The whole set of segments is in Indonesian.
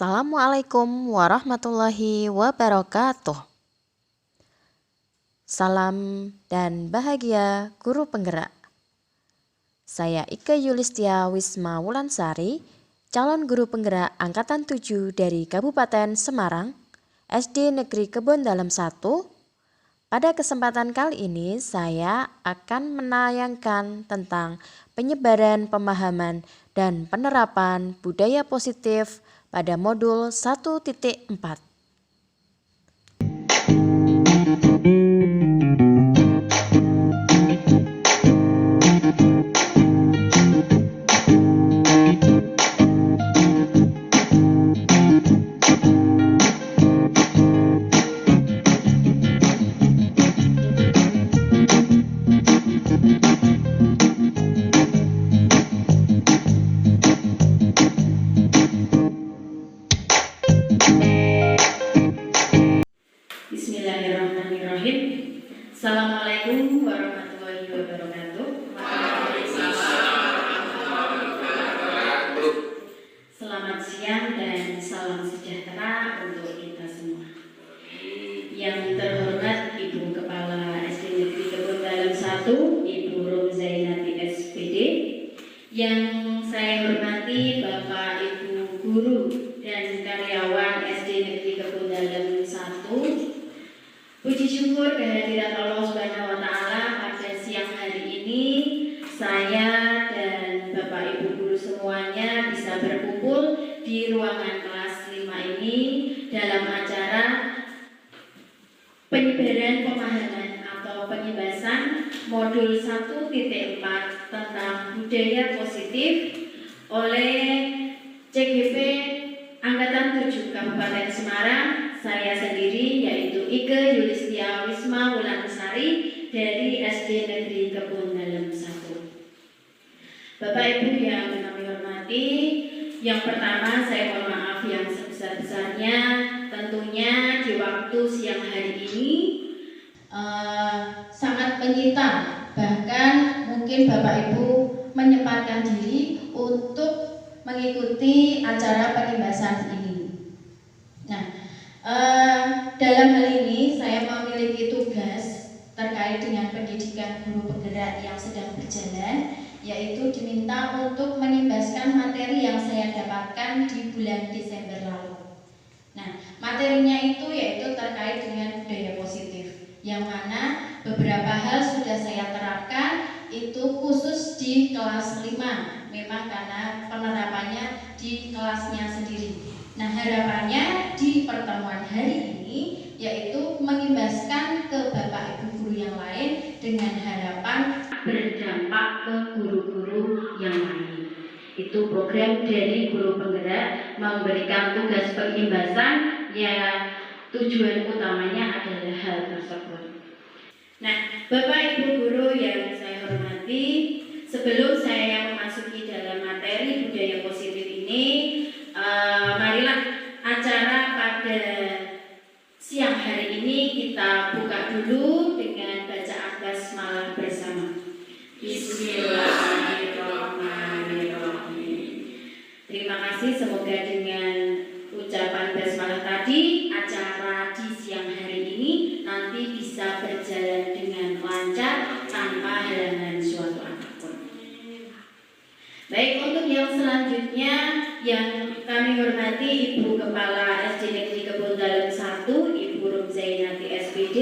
Assalamualaikum warahmatullahi wabarakatuh. Salam dan bahagia guru penggerak. Saya Ike Yulistia Wisma Wulansari, calon guru penggerak Angkatan 7 dari Kabupaten Semarang, SD Negeri Kebon Dalem 1. Pada kesempatan kali ini saya akan menayangkan tentang penyebaran pemahaman dan penerapan budaya positif pada modul 1.4. Bismillahirrahmanirrahim. Assalamualaikum warahmatullahi wabarakatuh. Selamat siang dan salam sejahtera untuk kita semua. Yang terhormat Ibu Kepala SD Negeri Kebon Dalem 1, Ibu Rum Zainati SPD. Yang saya hormati Bapak Ibu guru dan karyawan SD Negeri Kebon Dalem 1. Puji syukur kehadirat Allah Subhanahu wa Ta'ala pada siang hari ini saya dan Bapak Ibu guru semuanya bisa berkumpul di ruangan kelas 5 ini dalam acara penyebaran pemahaman atau penyebasan modul 1.4 tentang budaya positif oleh CGP Angkatan 7 Kabupaten Semarang. Saya sendiri yaitu Ike Yulistia Wisma Wulansari dari SD Negeri Kebon Dalem 1. Bapak Ibu yang kami hormati, yang pertama saya mohon maaf yang sebesar-besarnya tentunya di waktu siang hari ini sangat menyita, bahkan mungkin Bapak Ibu menyempatkan diri untuk mengikuti acara penyebasan ini. Nah, dalam hal ini saya memiliki tugas terkait dengan pendidikan guru penggerak yang sedang berjalan, yaitu diminta untuk menyebarkan materi yang saya dapatkan di bulan Desember lalu. Nah, materinya itu yaitu terkait dengan budaya positif, yang mana beberapa hal sudah saya terapkan, itu khusus di kelas 5, memang karena penerapannya di kelasnya sendiri. Nah, harapannya di pertemuan hari ini yaitu mengimbaskan ke Bapak Ibu guru yang lain dengan harapan berdampak ke guru-guru yang lain. Itu program dari guru penggerak memberikan tugas pengimbasan yang tujuan utamanya adalah hal tersebut. Nah, Bapak Ibu guru yang saya hormati, sebelum saya memasuki dalam materi budaya positif ini, marilah acara pada siang hari ini kita buka dulu dengan bacaan basmalah bersama. Bismillahirrahmanirrahim. Terima kasih, semoga dengan ucapan basmalah tadi acara di siang hari ini nanti bisa berjalan dengan lancar tanpa halangan suatu apapun. Baik, untuk yang selanjutnya yang kami hormati Ibu Kepala SD Negeri Kebon Dalem 1, Ibu Rum Zainati SPD,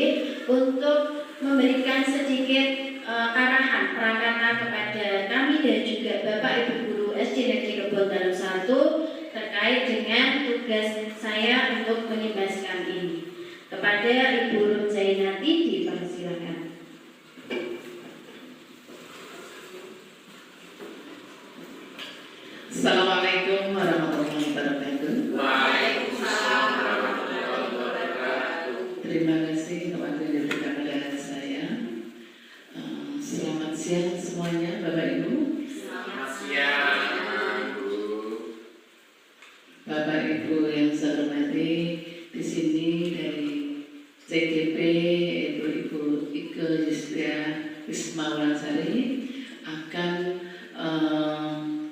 untuk memberikan sedikit arahan perakatan kepada kami dan juga Bapak Ibu guru SD Negeri Kebon Dalem 1 terkait dengan tugas saya untuk menyebarkan ini. Kepada Ibu Rum Zainati dipersilakan. Assalamualaikum warahmatullahi wabarakatuh. Waalaikumsalam warahmatullahi wabarakatuh. Terima kasih waktu yang diberikan kepada saya. Selamat siang semuanya, Bapak Ibu. Selamat siang, Bu. Bapak Ibu yang saya hormati, di sini dari CGP yaitu Ibu Ike Yulistia Wisma Wulansari akan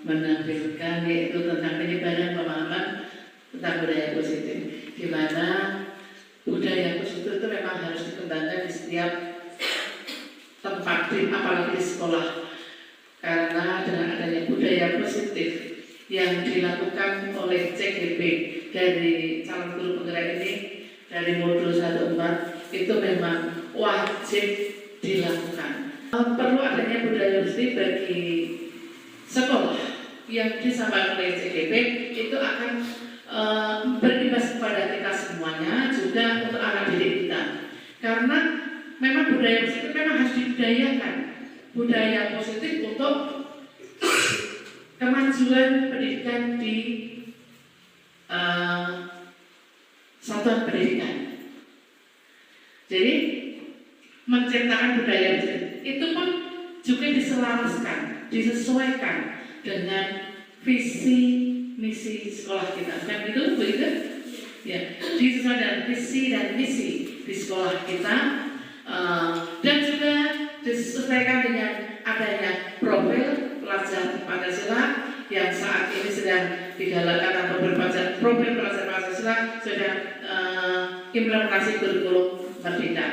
menampilkan yaitu tentang penyebaran pemahaman tentang tentang budaya positif, di mana budaya positif itu memang harus dikembangkan di setiap tempat, apalagi di sekolah. Karena dengan adanya budaya positif yang dilakukan oleh CGP dari calon guru penggerak ini dari modul 14 itu memang wajib dilakukan. Perlu adanya budaya positif bagi sekolah yang disampaikan oleh CGP itu akan berimbas kepada kita semuanya, juga untuk anak didik kita. Karena memang budaya positif memang harus dibudayakan. Budaya positif untuk kemajuan pendidikan di satuan pendidikan. Jadi menciptakan budaya positif itu pun juga diselaraskan, disesuaikan dengan visi misi sekolah kita. Kan itu begitu? Ya, disesuaikan dengan visi dan misi di sekolah kita, dan juga disesuaikan dengan adanya profil pelajar Pancasila yang saat ini sedang digalakkan, atau profil pelajar Pancasila sudah implementasi kurikulum merdeka.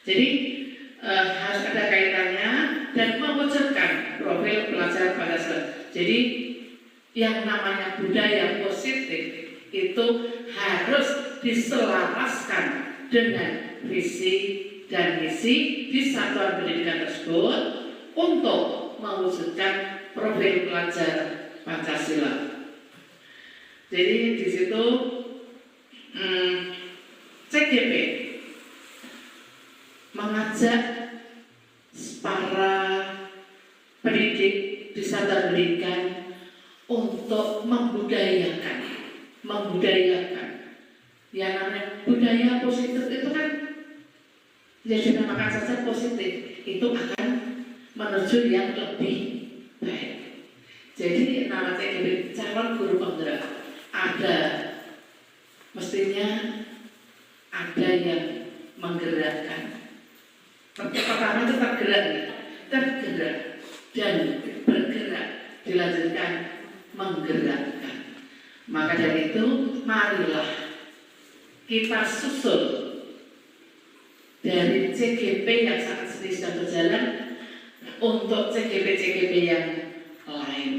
Jadi harus ada kaitannya dan mewujudkan profil pelajar Pancasila. Jadi yang namanya budaya positif itu harus diselaraskan dengan visi dan misi di satuan pendidikan tersebut untuk mewujudkan profil pelajar Pancasila. Jadi di situ CGP mengajak para pendidik di satuan pendidikan untuk membudayakan yang namanya budaya positif itu kan ya dinamakan saja positif, itu akan menuju yang lebih baik. Jadi nama CGP calon guru penggerak ada, mestinya ada yang menggerakkan. Pertama itu tergerak dan bergerak, dilanjutkan menggerakkan. Maka dari itu marilah kita susul dari CGP yang saat ini sedang berjalan untuk CGP yang lain.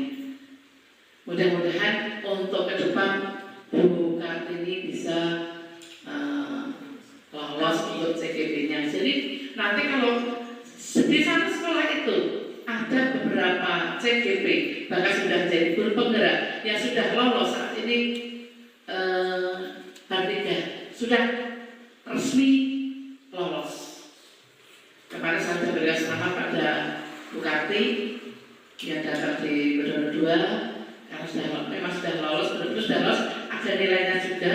Mudah-mudahan untuk ke depan Bu Kartini bisa lolos untuk CGP-nya. Jadi nanti kalau di satu sekolah itu ada beberapa CGP bahkan sudah jadi guru penggerak yang sudah lolos saat ini, sudah resmi lolos. Kemarin saya sudah berikan selamat pada Bu Karti yang datang di Bedono 2 karena memang sudah lolos, betul-betul sudah lolos, ada nilainya juga.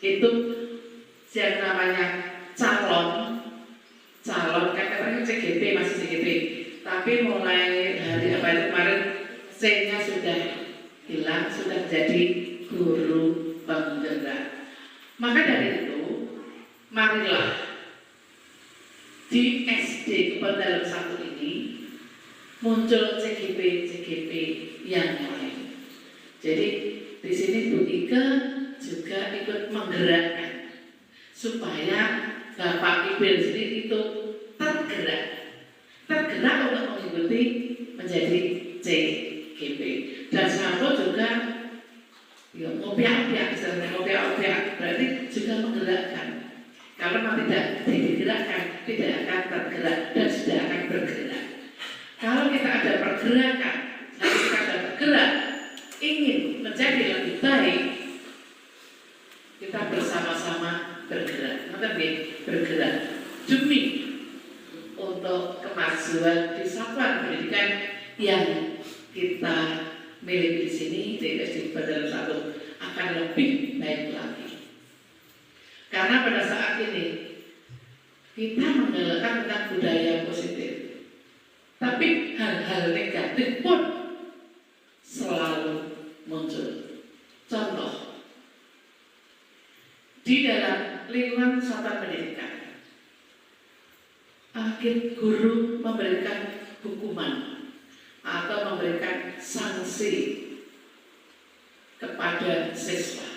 Itu yang namanya calon kan katanya CGP, masih CGP, tapi mulai hari apa itu kemarin C-nya sudah hilang, sudah jadi guru penggerak. Maka dari itu marilah di SD Kepala 1 ini muncul CGP yang lain. Jadi di sini Bu Ike juga ikut menggerakkan supaya Bapak Ibu sendiri itu tergerak untuk mengikuti menjadi CGP. Dan Sampo juga ngopiak-ngopiak berarti juga menggerakkan. Kalau tidak digerakkan, tidak akan tergerak dan tidak akan bergerak. Kalau kita ada pergerakan, kalau kita ada bergerak, ingin menjadi lebih baik, kita bersama-sama bergerak. Bergerak demi untuk kemajuan di satuan pendidikan yang kita miliki di sini, di SD Badal 1 akan lebih baik lagi. Karena pada saat ini kita menggalakkan tentang budaya positif, tapi hal-hal negatif pun selalu muncul. Contoh, di dalam lingkungan satuan pendidikan, akhir guru memberikan hukuman atau memberikan sanksi kepada siswa.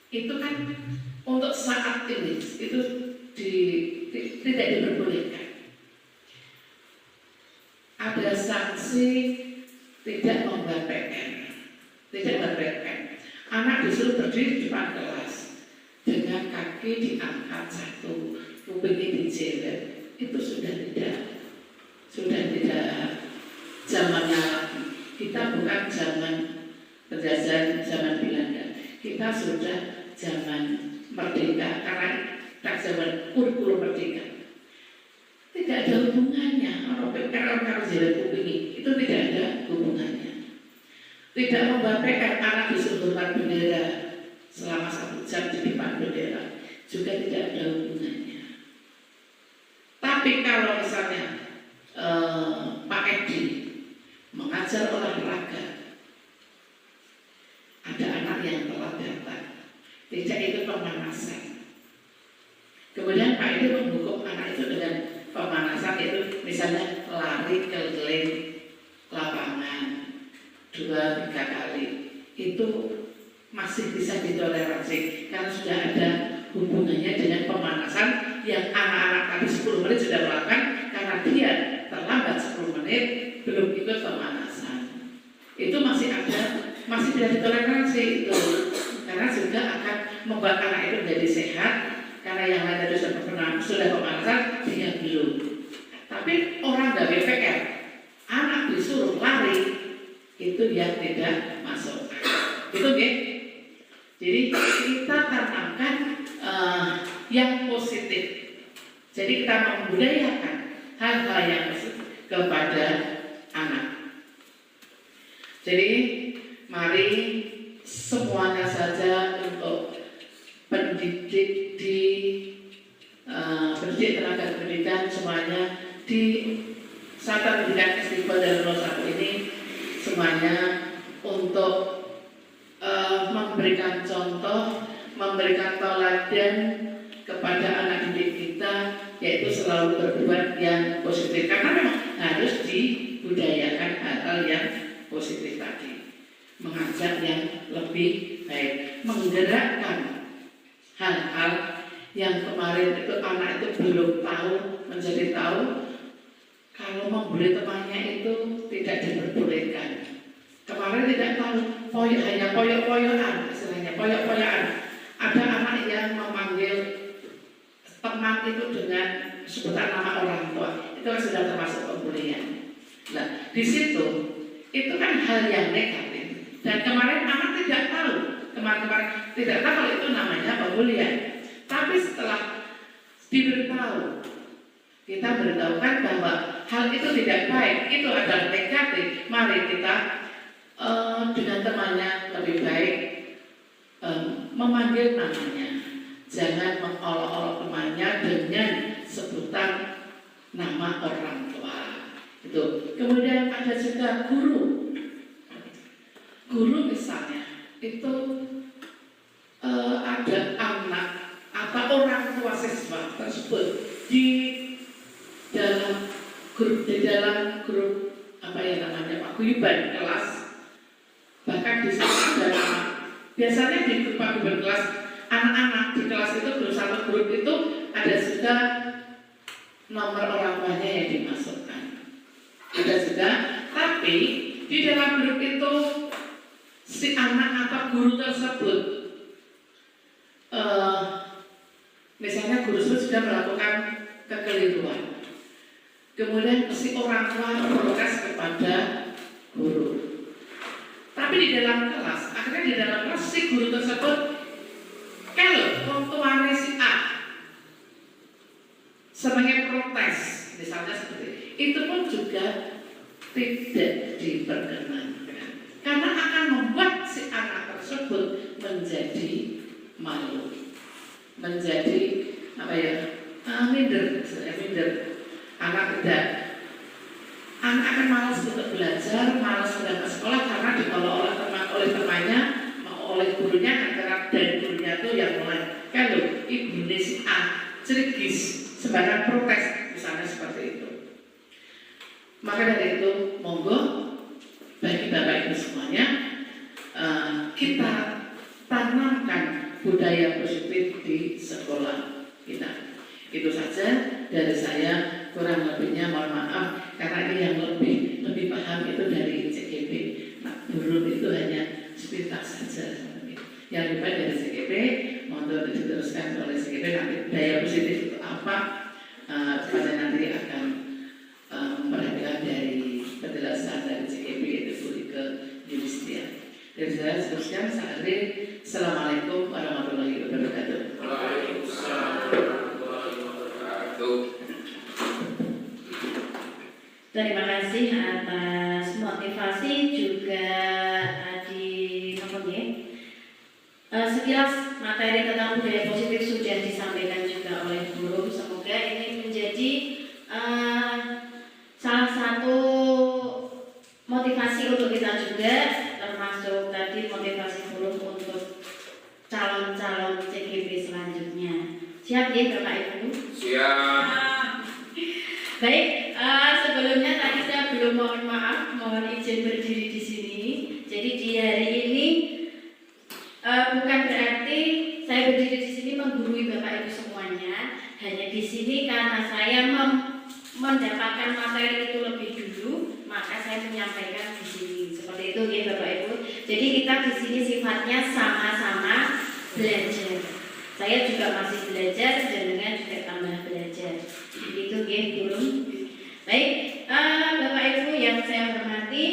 Itu kan untuk saat ini itu tidak diperbolehkan. Ada sanksi tidak membuat PR, tidak membuat. Anak disuruh berdiri di depan kelas dengan kaki diangkat satu, kupingnya dijelet, itu sudah tidak zamannya lagi. Kita bukan zaman penjajahan zaman Belanda, kita sudah zaman merdeka, karena tak zaman kurikulum merdeka. Tidak ada hubungannya orang jelet kuping itu tidak ada hubungannya. Tidak membuat PR anak disuruh hormat bendera selama 1 jam di depan bendera juga tidak ada hubungannya. Tapi kalau misalnya Pak Edi mengajar olahraga, ada anak yang telah datang, tidak ikut pemanasan. Kemudian Pak Edi menghukum anak itu dengan pemanasan, itu misalnya lari keliling lapangan 2-3 kali, itu masih bisa ditoleransi karena sudah ada hubungannya dengan pemanasan yang anak-anak tadi 10 menit sudah melakukan karena dia terlambat 10 menit belum ikut pemanasan. Itu masih tidak ditoleransi itu, karena juga akan membuat anak itu menjadi sehat karena yang lain tadi sudah pemanasan, dia belum. Tapi orang nggak BPR, anak disuruh lari, itu yang tidak masuk. Itu ya. Jadi kita tanamkan yang positif. Jadi kita membudayakan hal-hal yang positif kepada anak. Jadi mari semuanya saja untuk pendidik di pendidik tenaga pendidikan semuanya di Satuan Pendidikan Istiqlal dan 01 ini semuanya untuk memberikan contoh, memberikan teladan kepada anak didik kita, yaitu selalu berbuat yang positif, karena memang harus dibudayakan hal-hal yang positif tadi, mengajak yang lebih baik, menggerakkan hal-hal yang kemarin itu anak itu belum tahu menjadi tahu. Kalau membuli temannya itu tidak diperbolehkan. Kemarin tidak tahu, hanya poyok-poyokan, istilahnya poyok-poyokan. Ada anak yang memanggil teman itu dengan sebutan nama orang tua, itu kan sudah termasuk pembulian. Nah, di situ itu kan hal yang negatif. Dan kemarin anak tidak tahu, kemarin tidak tahu kalau itu namanya pembulian. Tapi setelah diberitahu, kita beritahukan bahwa hal itu tidak baik, itu adalah negatif. Mari kita dengan temannya lebih baik memanggil namanya, jangan mengolok-olok temannya dengan sebutan nama orang tua. Itu. Kemudian ada juga guru misalnya itu ada anak atau orang tua siswa tersebut di dalam grup apa ya namanya paguyuban kelas, bahkan di sana ada nama. Biasanya di grup paguyuban kelas anak-anak di kelas itu satu grup itu ada juga nomor orang tuanya yang dimasukkan, ada juga. Tapi di dalam grup itu si anak atau guru tersebut misalnya guru tersebut sudah melakukan kekeliruan, kemudian si orang tua protes kepada guru. Tapi di dalam kelas, akhirnya di dalam kelas si guru tersebut, kalau orang tuanya si A sebagai protes, misalnya seperti itu pun juga tidak diperkenankan, karena akan membuat si anak tersebut menjadi malu, menjadi apa ya, minder. Anak akan malas untuk belajar, malas berangkat sekolah karena diolok oleh temannya, oleh gurunya, karena dari gurunya itu yang mulai kalau ibu si A cerigis sembarang protes, misalnya seperti itu. Maka dari itu monggo bagi bapak ibu semuanya budaya positif di sekolah kita. Itu saja dari saya, kurang lebihnya mohon maaf karena ini yang lebih paham itu dari CGP. Nah, guru itu hanya sepintas saja. Yang lebih baik dari CGP, mohon diteruskan oleh CGP nanti budaya positif itu apa, pada nanti akan memperhatikan dari penjelasan dari CGP itu ke Yulistia. Dari saya seterusnya saya akhiri. Assalamualaikum warahmatullahi wabarakatuh. Waalaikumsalam warahmatullahi wabarakatuh. Terima kasih atas motivasi juga tadi sekilas materi tentang budaya positif sudah disampaikan juga oleh guru. Semoga ini menjadi salah satu motivasi untuk kita juga, termasuk tadi motivasi guru untuk calon-calon CGP selanjutnya. Siap ya Bapak Ibu? Siap. Baik, sebelumnya tadi saya belum mohon izin berdiri di sini. Jadi di hari ini bukan berarti saya berdiri di sini menggurui Bapak Ibu semuanya. Hanya di sini karena saya mendapatkan materi itu lebih dulu, maka saya menyampaikan di sini. Seperti itu ya Bapak Ibu. Jadi kita di sini sifatnya sama-sama belajar. Saya juga masih belajar, jenengan juga tambah belajar. Itu ya guru. Baik, Bapak Ibu yang saya hormati,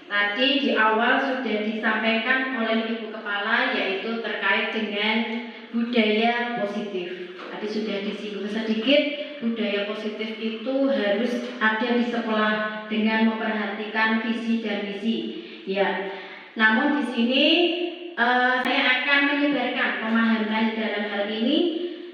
tadi di awal sudah disampaikan oleh Ibu Kepala yaitu terkait dengan budaya positif. Tadi sudah disinggung sedikit, budaya positif itu harus ada di sekolah dengan memperhatikan visi dan misi. Ya, namun di sini saya akan menyebarkan pemahaman dalam hal ini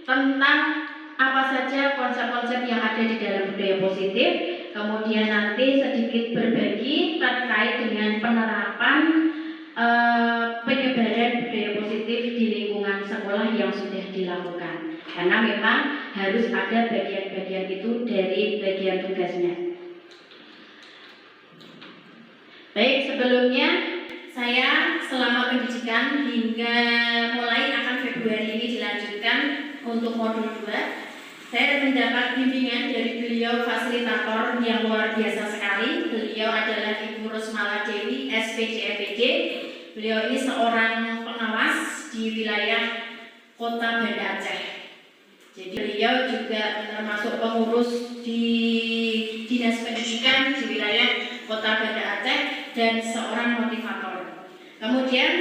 tentang apa saja konsep-konsep yang ada di dalam budaya positif, kemudian nanti sedikit berbagi terkait dengan penerapan penyebaran budaya positif di lingkungan sekolah yang sudah dilakukan. Karena memang harus ada bagian-bagian itu dari bagian tugasnya. Baik, sebelumnya saya selama pendidikan hingga mulai akan Februari ini dilanjutkan untuk modul 2. Saya mendapat bimbingan dari beliau fasilitator yang luar biasa sekali. Beliau adalah Ibu Rosmala Dewi, SPJ FPD. Beliau ini seorang pengawas di wilayah Kota Banda Aceh. Jadi beliau juga termasuk pengurus di Dinas Pendidikan di wilayah Kota Banda Aceh dan seorang motivator. Kemudian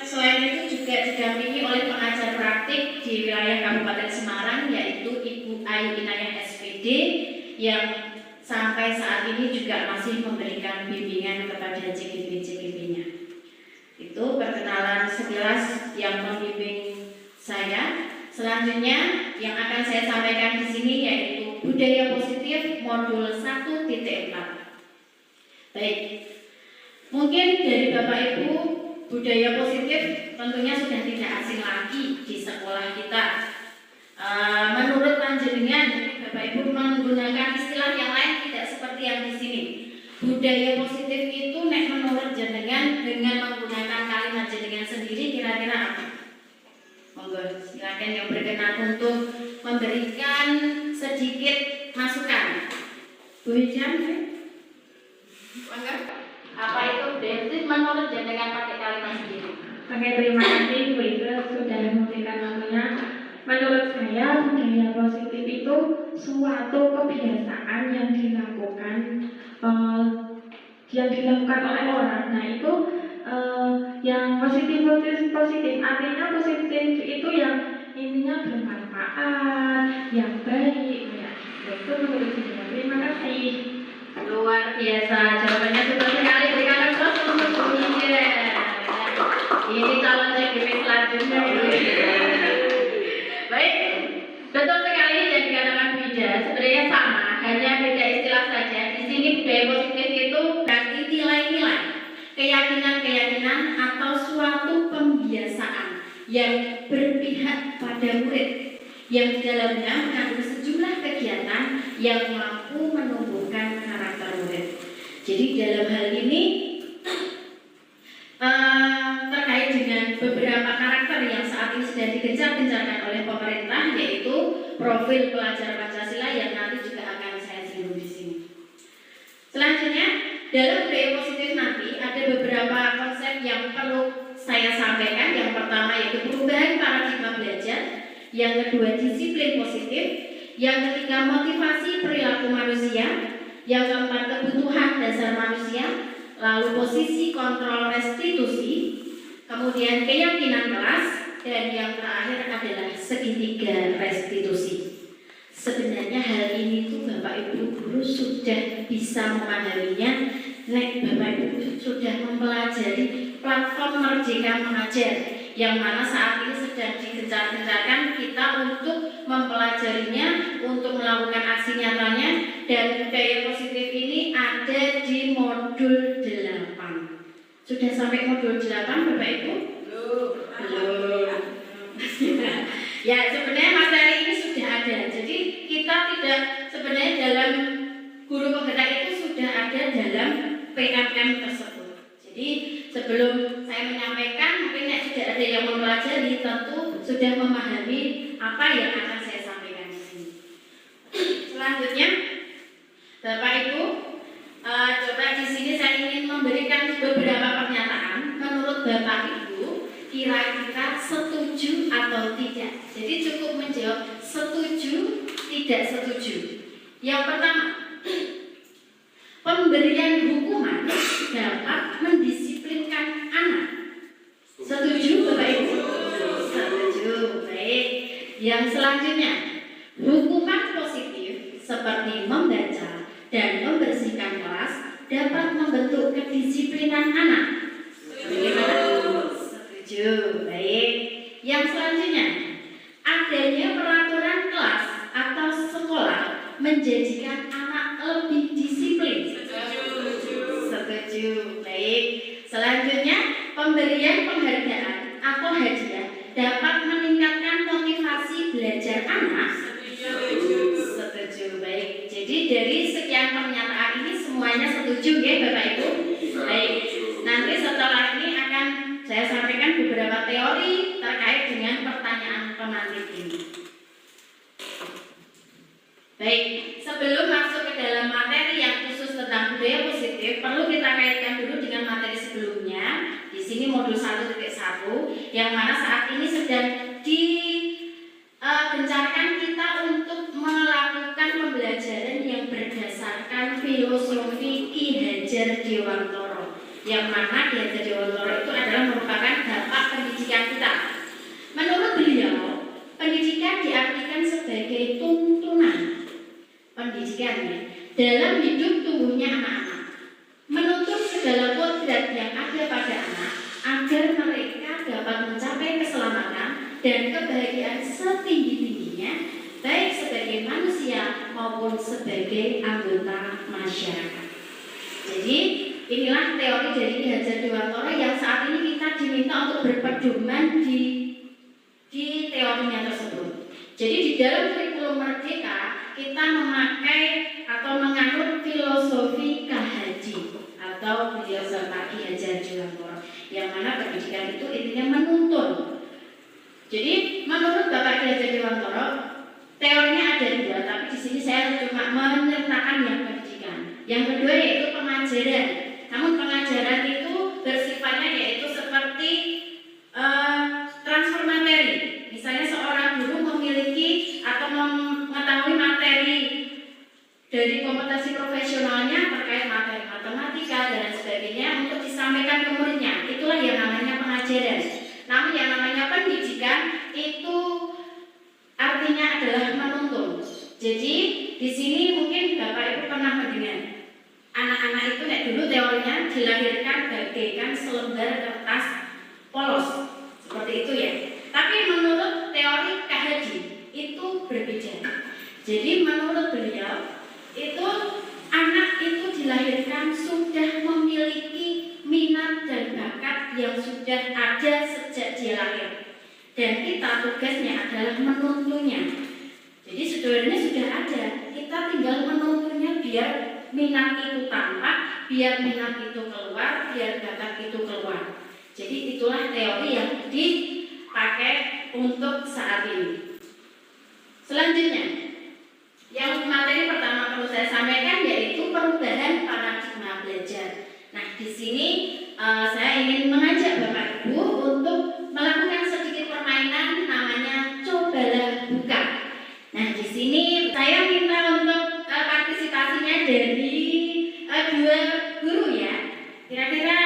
selain itu juga didampingi oleh pengajar praktik di wilayah Kabupaten Semarang yaitu Ibu Ai Inayah SPD yang sampai saat ini juga masih memberikan bimbingan kepada CGP-CGP-nya. Itu perkenalan sekilas yang membimbing saya. Selanjutnya yang akan saya sampaikan di sini yaitu budaya positif modul 1.4. Baik, mungkin dari Bapak Ibu budaya positif tentunya sudah tidak asing lagi di sekolah kita. Menurut panjenengan, Bapak Ibu menggunakan istilah yang lain tidak seperti yang di sini. Budaya positif itu nek menurut jenengan dengan menggunakan kalimat jenengan sendiri kira-kira apa? Monggo silakan yang berkenan untuk memberikan sedikit masukan. Bu Hijam, apa itu berarti menurut jenengan pakai kalimat sendiri? Oke, terima kasih Bu Ika sudah memberikan waktunya. Menurut saya budaya positif itu suatu kebiasaan yang dilakukan oleh orang. Nah itu yang positif artinya positif itu yang intinya bermanfaat, yang baik. Ya, itu menurut saya. Terima kasih. Luar biasa, jawabannya super sekali. Berikan aplaus untuk Bu Ida. Ini calon CGP selanjutnya. Baik, betul sekali yang dikatakan Bu Ida. Sebenarnya sama, hanya beda istilah saja. Di sini budaya positif itu berarti nilai-nilai, keyakinan-keyakinan atau suatu pembiasaan yang berpihak pada murid, yang di dalamnya mengandung sejumlah kegiatan yang mampu menumbuhkan karakter murid. Jadi dalam hal ini terkait dengan beberapa karakter saat ini sedang digencar-gencarkan oleh pemerintah, yaitu profil pelajar Pancasila yang nanti juga akan saya singgung di sini. Selanjutnya, dalam budaya positif nanti ada beberapa konsep yang perlu saya sampaikan. Yang pertama yaitu perubahan paradigma belajar, yang kedua disiplin positif, yang ketiga motivasi perilaku manusia, yang keempat kebutuhan dasar manusia, lalu posisi kontrol restitusi, kemudian keyakinan kelas, dan yang terakhir adalah segitiga restitusi. Sebenarnya hal ini tuh Bapak Ibu guru sudah bisa memahaminya. Bapak Ibu sudah mempelajari platform Merdeka Mengajar, yang mana saat ini sedang digencar-gencarkan kita untuk mempelajarinya, untuk melakukan aksi nyatanya, dan budaya positif ini ada di modul 8. Sudah sampai modul 8 Bapak Ibu? Belum. Ya, sebenarnya materi ini sudah ada. Jadi kita tidak, sebenarnya dalam guru penggerak itu sudah ada dalam PMM tersebut. Jadi sebelum saya menyampaikan, mungkin sudah ada yang mempelajari, tentu sudah memahami apa yang akan saya sampaikan di sini. Selanjutnya, Bapak Ibu, coba di sini saya ingin memberikan beberapa pernyataan. Menurut Bapak Ibu, kira-kira setuju atau tidak? Jadi cukup menjawab setuju, tidak setuju. Yang pertama, pemberian hukuman dapat mendisiplinkan anak. Setuju Bapak Ibu? Setuju. Baik. Yang selanjutnya, hukuman positif seperti membaca dan membersihkan kelas dapat membentuk kedisiplinan anak. Bagaimana? Setuju. Baik. Yang selanjutnya, adanya peraturan kelas atau sekolah menjadikan anak lebih disiplin. Setuju. Baik. Selanjutnya, pemberian penghargaan atau hadiah dapat meningkatkan motivasi belajar anak. Setuju. Baik. Jadi dari sekian pernyataan ini semuanya setuju ya Bapak Ibu? Baik. Nanti setelah ini akan saya sampaikan beberapa teori terkait dengan pertanyaan pemantik ini. Baik, sebelum masuk ke dalam materi yang khusus tentang budaya positif, perlu kita kaitkan dulu dengan materi sebelumnya. Di sini modul 1.1 yang mana saat ini sedang digencarkan kita untuk melakukan pembelajaran yang berdasarkan filosofi Ki Hajar Dewantara. Yang mana Ki Hajar Dewantara itu adalah merupakan bapak pendidikan kita. Menurut beliau, pendidikan diartikan sebagai tuntunan pendidikan dalam hidup tumbuhnya anak-anak, menuntut segala kodrat yang ada pada anak agar mereka dapat mencapai keselamatan dan kebahagiaan setinggi-tingginya, baik sebagai manusia maupun sebagai anggota masyarakat. Jadi inilah teori dari Ki Hajar Dewantara yang saat ini kita diminta untuk berpedoman di teorinya tersebut. Jadi di dalam kurikulum Merdeka kita memakai atau menganut filosofi KHD atau filsafat Ki Hajar Dewantara, yang mana pendidikan itu intinya menuntun. Jadi menurut Bapak Ki Hajar Dewantara, teorinya ada dua, tapi di sini saya cuma menyertakan yang pendidikan. Yang kedua yaitu pengajaran. Namun pengajaran itu bersifatnya yaitu seperti transfer materi. Misalnya seorang guru memiliki atau mengetahui materi dari kompetensi profesionalnya terkait materi matematika dan sebagainya untuk disampaikan ke muridnya. Itulah yang namanya pengajaran. Namun yang namanya pendidikan itu artinya adalah menuntun. Jadi di sini mungkin Bapak Ibu pernah mendengar anak-anak itu dulu teorinya dilahirkan bagaikan selembar kertas polos seperti itu ya. Tapi menurut teori KHD itu berbeda. Jadi menurut beliau itu anak itu dilahirkan sudah memiliki minat dan bakat yang sudah ada sejak dia lahir. Dan kita tugasnya adalah menuntunnya. Jadi sebenarnya sudah ada, kita tinggal menuntunnya biar minat itu tampak, biar minat itu keluar, biar bakat itu keluar. Jadi itulah teori yang dipakai untuk saat ini. Selanjutnya, yang materi pertama perlu saya sampaikan yaitu perubahan paradigma belajar. Nah, di sini saya ingin mengajak Bapak Ibu untuk melakukan sedikit permainan namanya cobalah buka. Nah, di sini saya minta untuk partisipasinya dari dua guru ya. Kira-kira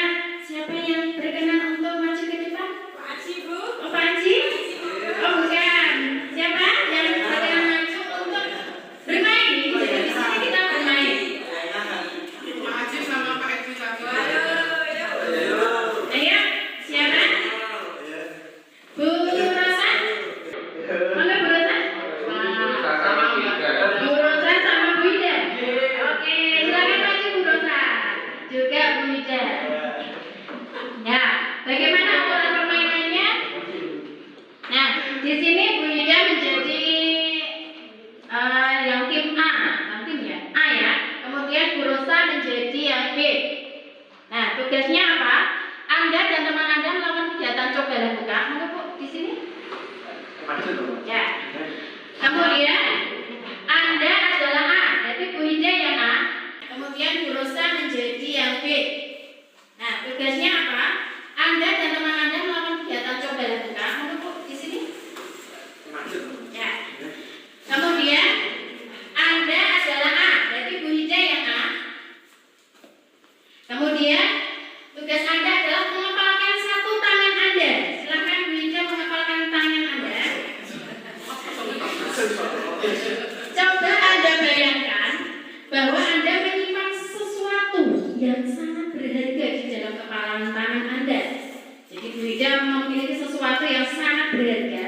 siapa yang berkenan untuk maju ke depan? Pak Haji, Bu. Oh, Pak Haji? Oh, bukan. Siapa yang berkenan maju untuk bermain? Jadi di sini kita bermain. Pak Haji sama Pak Haji satu. Ayo, siapa? Bu Rosa? Mana Bu Rosa? Sama kita. Bu Rosa sama Bu Ida. Oke, silakan maju Bu Rosa. Juga Bu Ida. Ya, bagaimana aturan permainannya? Nah, di sini Bu Ida menjadi yang tim A, tim ya, A ya. Kemudian Bu Rosa menjadi yang B. Nah, tugasnya apa? Anda dan teman Anda melakukan kegiatan cobalah buka. Mana Bu di sini? Ya. Kemudian Anda adalah A, jadi Bu Ida yang A. Kemudian Bu Rosa menjadi yang B. Nah, tugasnya apa? Anda dan teman Anda melakukan kegiatan cobalah buka. Mana Bu di sini? Ya. Kemudian Anda adalah A, jadi Bu Ida yang A. Kemudian tugas Anda adalah mengepalkan satu tangan Anda. Silakan Bu Ida mengepalkan tangan Anda. Coba Anda bayangkan bahwa Anda menyimpan sesuatu yang sangat berharga di dalam kepalan tangan Anda. Jadi Bu Ida memiliki sesuatu yang sangat berharga.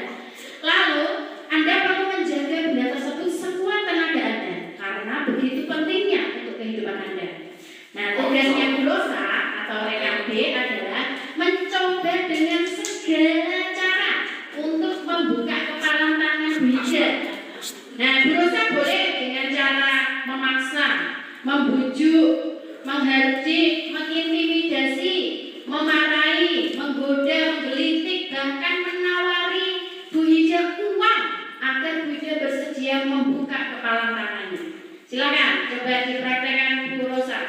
Lalu Anda perlu menjaga benda tersebut sekuat tenaga Anda karena begitu pentingnya untuk kehidupan Anda. Nah, tugasnya Bu Rosa atau rekan B adalah mencoba dengan segala cara untuk membuka kepalan tangan Bu Ida. Nah, Bu Rosa boleh dengan cara memaksa, membujuk, menghardik, mengintimidasi, memarahi, menggoda, menggelitik, bahkan menawari Bu Ida uang agar Bu Ida bersedia membuka kepalan tangannya. Silakan coba dipraktekkan Bu Rosa.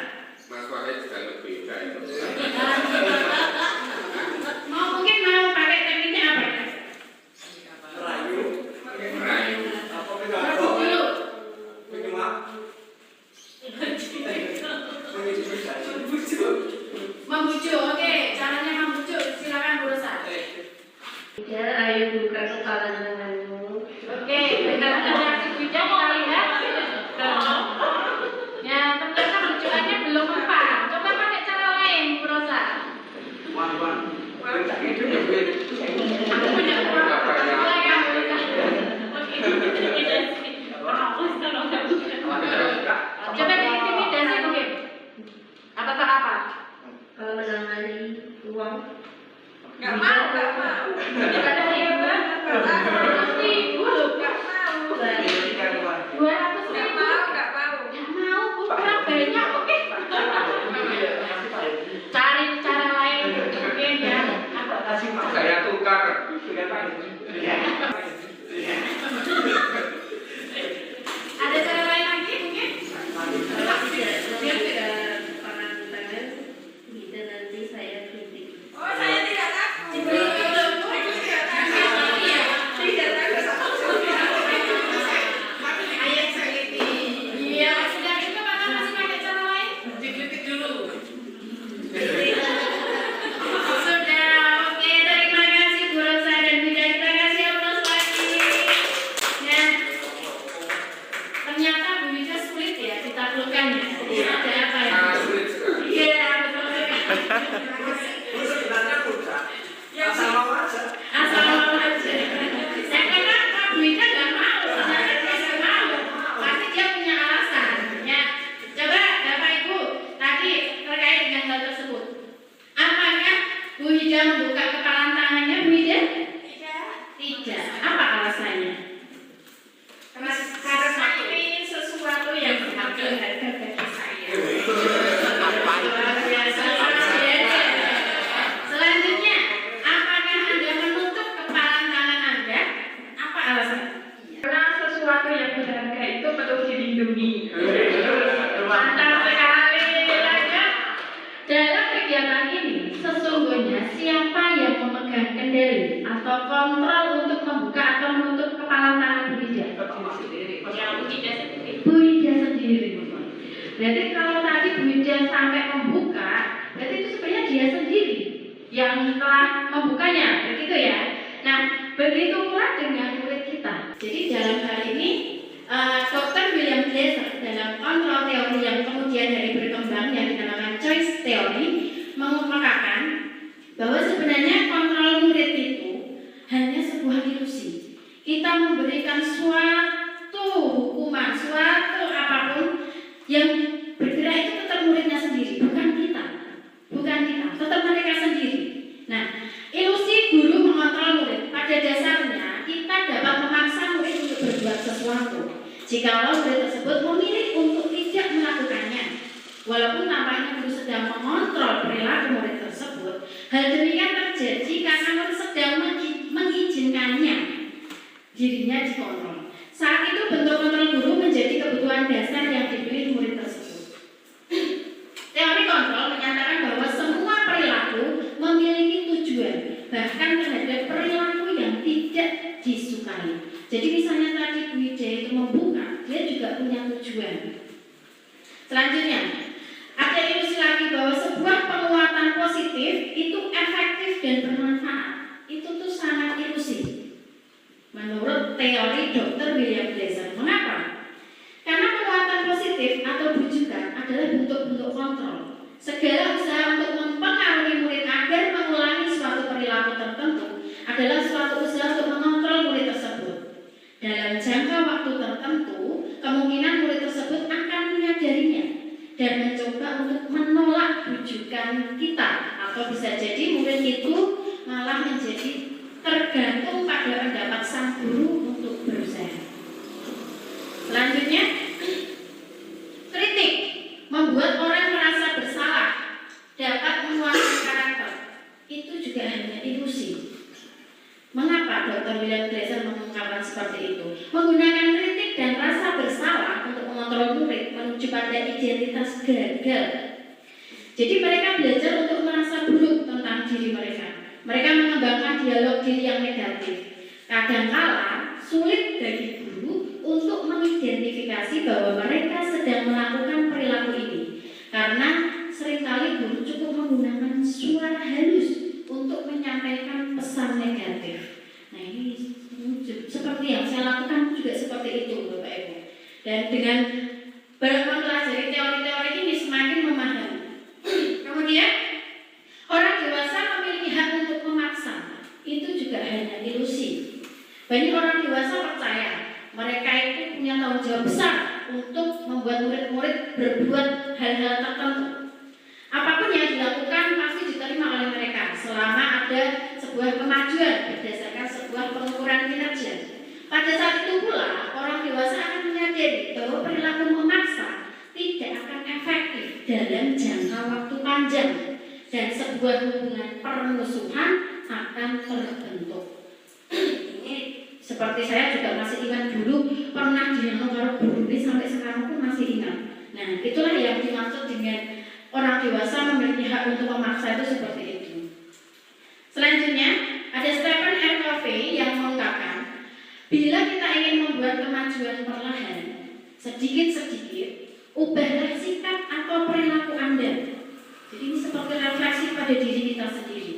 Mas Wahid juga lebih baik. Mungkin mau pakai tekniknya apa? Merayu. Dulu. Membujuk, oke. Caranya membujuk. Silakan Bu Rosa. Ya, ayo buka kepalan tanganmu. Oke, dengan reaksi Bu Ida kita lihat. Ya, ternyata bujukannya belum mempan. Coba pakai cara lain, Bu Rosa. Coba diintimidasi mungkin. Apakah apa? Menangani uang. Nggak mau. Tidak ada hebat. 200.000 loh. Nggak mau. 200.000. Nggak mau. Kurang banyak, oke. Cari cara lain mungkin ya. Saya tukar. Ada cara lain lagi mungkin? Dia tidak tangan tangan. Bisa nanti saya kritik. Oh, saya tidak takut. Iya, sudah itu Bapak masih pakai cara lain? Dikritik dulu. Sudah, oke. Terima kasih Bu Rosa dan Bu Ida. Kita kasih aplaus lagi. Ya. Ternyata Bu Ida sulit ya ditaklukkan ya. Ada apa ya? Sulit sekali. Iya, betul sekali. Asal mau aja. Saya kira Pak Bu Ida nggak mau, sebenarnya dia nggak mau. Pasti dia punya alasan. Ya, coba Bapak Ibu tadi terkait dengan hal tersebut. Apakah Bu Ida membuka kepalan tangannya Bu Ida? Tidak. Apa alasannya? Karena ini sesuatu yang berharga bagi saya. Luar biasa. demi. Mantap sekali, ya. Dalam kegiatan ini, sesungguhnya siapa yang memegang kendali atau kontrol untuk membuka atau menutup kepala tangan Bu Ida? Ya, Bu Ida sendiri. Bu Ida sendiri. Berarti kalau tadi Bu Ida sampai membuka, berarti itu sebenarnya dia sendiri yang telah membukanya, begitu ya. Nah, begitu pula dengan murid kita. Jadi dalam hal ini, Dr. William Glasser dalam kontrol teori yang kemudian dari berkembang yang dinamakan choice theory mengemukakan bahwa sebenarnya kontrol murid itu hanya sebuah ilusi. Kita memberikan suatu hukuman, suatu apapun yang bergerak itu tetap muridnya sendiri, bukan kita. Bukan kita, tetap mereka sendiri. Nah, ilusi guru mengontrol murid. Pada dasarnya kita dapat memaksa murid untuk berbuat sesuatu jikalau murid tersebut memilih untuk tidak melakukannya. Walaupun tampaknya guru sedang mengontrol perilaku murid tersebut, hal demikian terjadi karena murid sedang mengizinkannya dirinya dikontrol. Saat itu bentuk kontrol guru menjadi kebutuhan dasar yang dipilih murid tersebut. Teori kontrol menyatakan bahwa semua perilaku memiliki tujuan, bahkan terhadap perilaku yang tidak disukai. Jadi misalnya tadi Bu Ida itu membuka, dia juga punya tujuan. Selanjutnya, ada ilusi lagi bahwa sebuah penguatan positif itu efektif dan bermanfaat. Itu tuh sangat ilusi. Menurut teori Dr. William Glasser. Mengapa? Karena penguatan positif atau bujukan adalah bentuk-bentuk kontrol. Segala usaha untuk mempengaruhi murid agar mengulangi suatu perilaku tertentu adalah suatu usaha untuk mengontrol murid tersebut. Dalam jangka waktu tertentu, kemungkinan murid tersebut akan menyadarinya dan mencoba untuk menolak bujukan kita, atau bisa jadi murid itu malah menjadi tergantung pada pendapat sang guru untuk berusaha. Selanjutnya, kritik membuat orang merasa bersalah, dapat menguatkan karakter. Itu juga hanya ilusi. Mengapa Dr. William Glasser mengungkapkan seperti itu? Menggunakan kritik dan rasa bersalah untuk mengontrol murid menuju pada identitas gagal. Jadi mereka belajar untuk merasa buruk tentang diri mereka. Mereka mengembangkan dialog diri yang negatif. Kadangkala sulit bagi guru untuk mengidentifikasi bahwa mereka sedang melakukan perilaku ini, karena seringkali guru cukup menggunakan suara halus untuk menyampaikan pesan negatif. Nah, ini seperti yang saya lakukan juga seperti itu, Bapak Ibu. Dan dengan mempelajari teori-teori ini semakin memahami. Kemudian orang dewasa memiliki hak untuk memaksa. Itu juga hanya ilusi. Banyak orang dewasa percaya mereka itu punya tanggung jawab besar untuk membuat murid-murid berbuat hal-hal tertentu. Apapun yang dilakukan pasti diterima oleh mereka selama ada sebuah kemajuan berdasarkan sebuah pengukuran kinerja. Pada saat itu pula orang dewasa akan menyadari bahwa perilaku memaksa tidak akan efektif dalam jangka waktu panjang dan sebuah hubungan permusuhan akan terbentuk. Ini seperti saya juga masih ingat dulu pernah dialog karo guru ini sampai sekarang pun masih ingat. Nah, itulah yang dimaksud dengan orang dewasa memiliki hak untuk memaksa itu seperti itu. Selanjutnya, ada Stephen R. Covey yang mengungkapkan, bila kita ingin membuat kemajuan perlahan, sedikit-sedikit, ubahlah sikap atau perilaku Anda. Jadi ini seperti refleksi pada diri kita sendiri.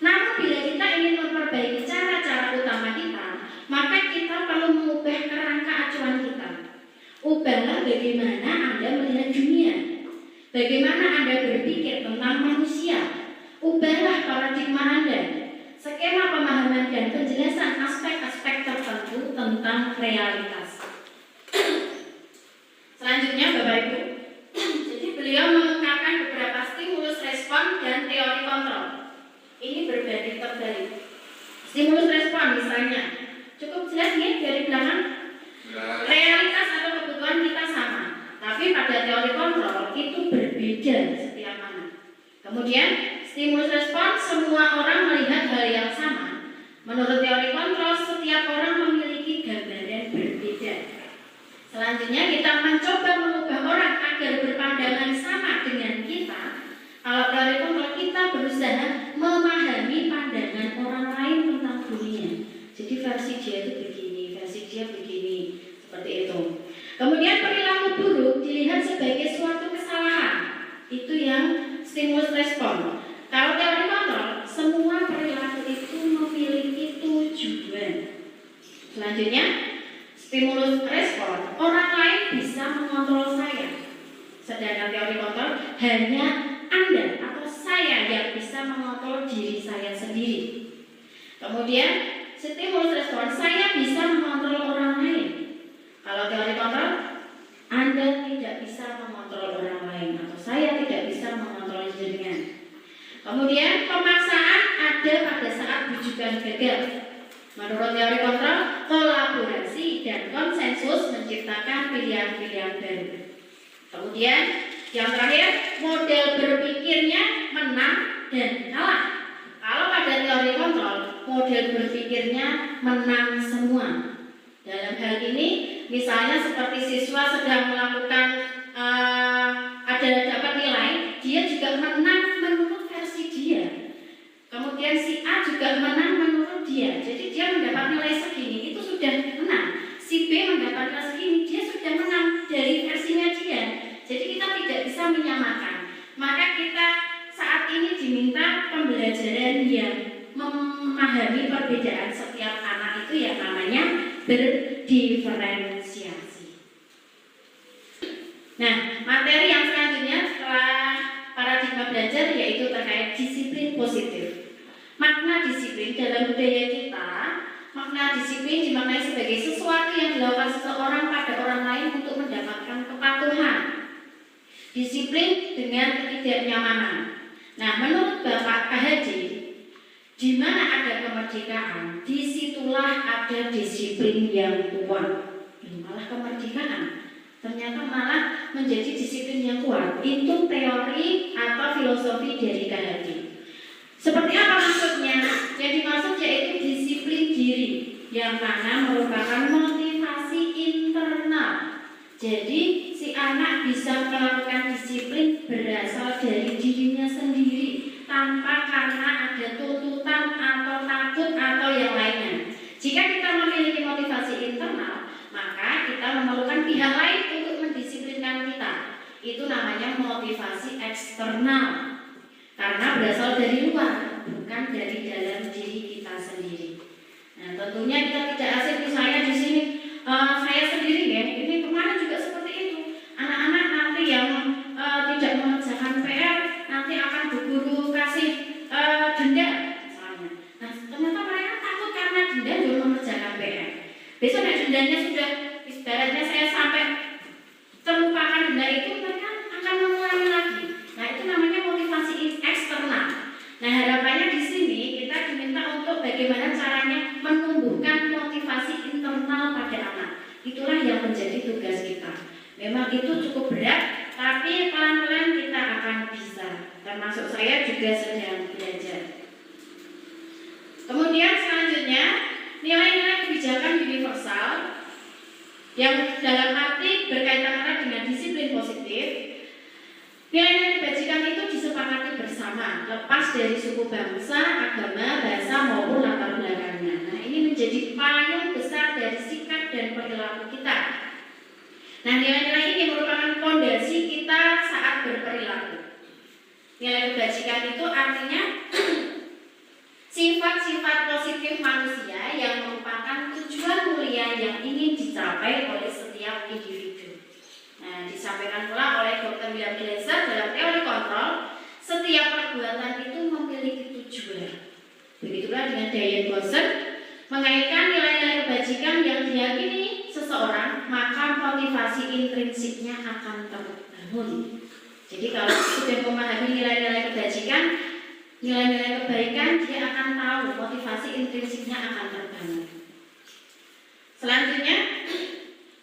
Namun bila kita ingin memperbaiki cara-cara utama kita, maka kita perlu mengubah kerangka acuan kita. Ubahlah bagaimana Anda melihat dunia, bagaimana Anda berpikir tentang manusia. Ubahlah paradigma Anda, skema pemahaman dan penjelasan aspek-aspek tertentu tentang realitas. Selanjutnya, Bapak Ibu, jadi beliau mengungkapkan beberapa stimulus respon dan teori kontrol. Ini berbanding terbalik. Stimulus respon misalnya, cukup jelas nih dari belakang. Realitas atau kebutuhan kita sama, tapi pada teori kontrol itu berbeda setiap anak. Kemudian stimulus respon, semua orang melihat hal yang sama. Menurut teori kontrol, setiap orang memiliki gambaran berbeda. Selanjutnya kita mencoba mengubah orang agar berpandangan sama dengan kita. Kalau teori kontrol kita berusaha memahami pandangan orang lain tentang dunia. Jadi versi dia itu begini, versi dia begini, seperti itu. Kemudian perilaku buruk dilihat sebagai suatu kesalahan. Itu yang stimulus respon. Kalau teori kontrol, semua perilaku itu memiliki tujuan. Selanjutnya, stimulus respon, orang lain bisa mengontrol saya. Sedangkan teori kontrol, hanya Anda atau saya yang bisa mengontrol diri saya sendiri. Kemudian, stimulus respon, saya bisa mengontrol orang lain. Kalau teori kontrol, Anda tidak bisa mengontrol orang lain atau saya tidak bisa mengontrol dirinya. Kemudian pemaksaan ada pada saat bujukan gagal. Menurut teori kontrol, kolaborasi dan konsensus menciptakan pilihan-pilihan baru. Kemudian yang terakhir, model berpikirnya menang dan kalah. Kalau pada teori kontrol, model berpikirnya menang semua. Dalam hal ini, misalnya seperti siswa sedang melakukan ada dapat nilai, dia juga menang menurut versi dia. Kemudian si A juga menang menurut dia. Jadi dia mendapat nilai segini, itu sudah menang. Si B mendapat nilai segini, dia sudah menang dari versinya dia. Jadi kita tidak bisa menyamakan. Maka kita saat ini diminta pembelajaran yang memahami perbedaan setiap anak itu yang namanya berdiferensiasi. Nah, materi yang selanjutnya setelah paradigma belajar yaitu terkait disiplin positif. Makna disiplin dalam budaya kita, makna disiplin dimaknai sebagai sesuatu yang dilakukan seseorang pada orang lain untuk mendapatkan kepatuhan. Disiplin dengan ketidaknyamanan. Nah, menurut Bapak KHD, di mana ada kemerdekaan, disitulah ada disiplin yang kuat. Malah kemerdekaan ternyata malah menjadi disiplin yang kuat. Itu teori atau filosofi dari KHD. Seperti apa maksudnya? Yang dimaksud yaitu disiplin diri, yang mana merupakan motivasi internal. Jadi si anak bisa melakukan disiplin berasal dari dirinya sendiri, tanpa karena ada tuntutan atau takut atau yang lainnya. Jika kita memiliki motivasi internal, maka kita memerlukan pihak lain untuk mendisiplinkan kita. Itu namanya motivasi eksternal, karena berasal dari luar, bukan dari dalam diri kita sendiri. Nah, tentunya kita tidak asing misalnya di sini saya sendiri ya, ini kemarin juga seperti itu. Anak-anak nanti yang tidak mengerjakan PR nanti akan bu guru kasih denda misalnya. Nah, ternyata mereka takut karena denda belum mengerjakan PR. Besok dendanya sudah ibaratnya saya sampai terlupakan denda itu, mereka akan mengulangi lagi. Nah, itu namanya motivasi eksternal. Nah, harapannya di sini kita diminta untuk bagaimana caranya menumbuhkan motivasi internal pada anak. Itulah yang menjadi tugas kita. Memang itu cukup berat, tapi pelan-pelan kita akan bisa. Termasuk saya juga sedang belajar. Kemudian selanjutnya, nilai-nilai kebijakan universal yang dalam arti berkaitan erat dengan disiplin positif. Nilai-nilai kebajikan itu disepakati bersama, lepas dari suku bangsa, agama, bahasa maupun latar belakangnya. Nah, ini menjadi payung besar dari sikap dan perilaku kita. Nah, nilai-nilai ini merupakan fondasi kita saat berperilaku. Nilai kebajikan itu artinya sifat-sifat positif manusia yang merupakan tujuan mulia yang ingin dicapai oleh setiap individu. Nah, disampaikan pula oleh Dr. William Glasser dalam teori kontrol, setiap perbuatan itu memiliki tujuan. Begitulah dengan Diane Boston mengaitkan nilai-nilai kebajikan yang diyakini seseorang, maka motivasi intrinsiknya akan terbangun. Jadi kalau sudah memahami nilai-nilai kebajikan, nilai-nilai kebaikan, dia akan tahu motivasi intrinsiknya akan terbangun. Selanjutnya,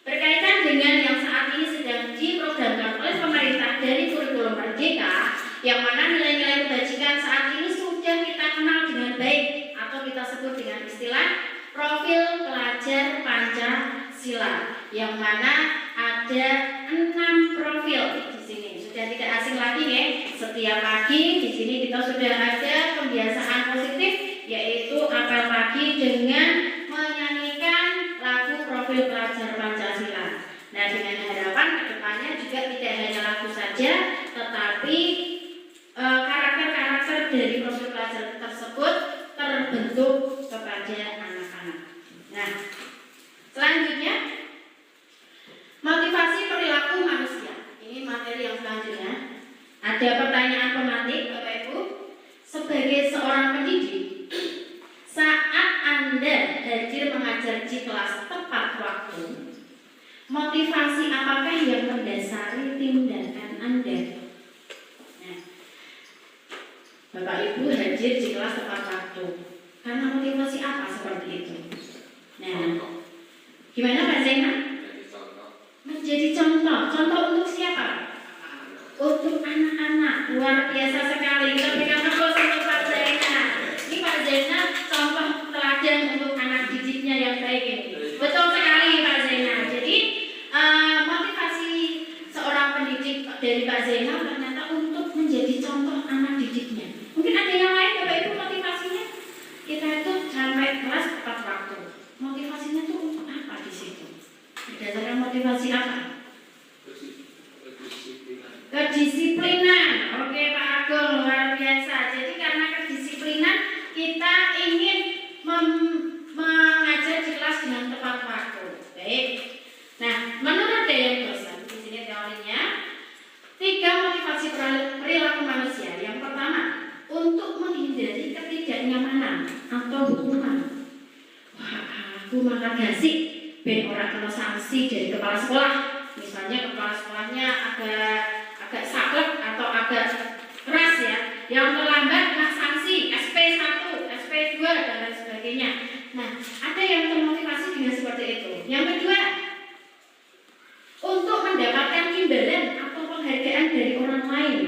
berkaitan dengan yang saat ini sedang diprogramkan oleh pemerintah dari kurikulum Merdeka, yang mana nilai-nilai kebajikan saat ini sudah kita kenal dengan baik atau kita sebut dengan istilah profil pelajar Pancasila. yang mana ada 6 profil di sini. Sudah tidak asing lagi ya. Setiap pagi di sini kita sudah ada kebiasaan positif, yaitu apel pagi dengan menyanyikan lagu profil pelajar Pancasila. Nah, dengan harapan kedepannya juga tidak hanya lagu saja, tetapi karakter-karakter dari profil pelajar tersebut terbentuk kepada anak-anak. Nah, selanjutnya motivasi perilaku manusia. Ini materi yang selanjutnya. Ada pertanyaan pematik, Bapak Ibu. Sebagai seorang pendidik, saat Anda hadir mengajar di kelas tepat waktu, motivasi apakah yang mendasari tindakan Anda? Nah, Bapak Ibu hadir di kelas tepat waktu karena motivasi apa seperti itu? Nah, gimana Pak Zainal? Menjadi contoh. Contoh untuk siapa? Untuk anak-anak. Luar biasa sekali. Kita berikan aplaus untuk Pak Zainal. Ini Pak Zainal contoh teladan untuk anak didiknya yang baik ini. Betul sekali Pak Zainal. Jadi motivasi seorang pendidik dari Pak Zainal ternyata untuk menjadi contoh anak didiknya. Mungkin ada yang lain Bapak Ibu motivasinya? Kita itu sampai kelas tepat waktu. Motivasinya itu untuk apa di situ? Berdasarkan motivasi apa? Kedisiplinan. Oke Pak Agung, luar biasa. Jadi karena kedisiplinan kita ingin mengajar di kelas dengan tepat waktu. Baik. Nah, menurut Dayan Dosan, di sini teorinya 3 motivasi perilaku manusia. Yang pertama, untuk menghindari ketidaknyamanan atau hukuman. Wah, aku makan gasik, ben ora kena sanksi dari kepala sekolah. Misalnya kepala sekolahnya agak saklek atau agak keras ya. Yang terlambat kena sanksi SP1, SP2 dan lain sebagainya. Nah, ada yang termotivasi dengan seperti itu. Yang kedua, untuk mendapatkan imbalan atau penghargaan dari orang lain.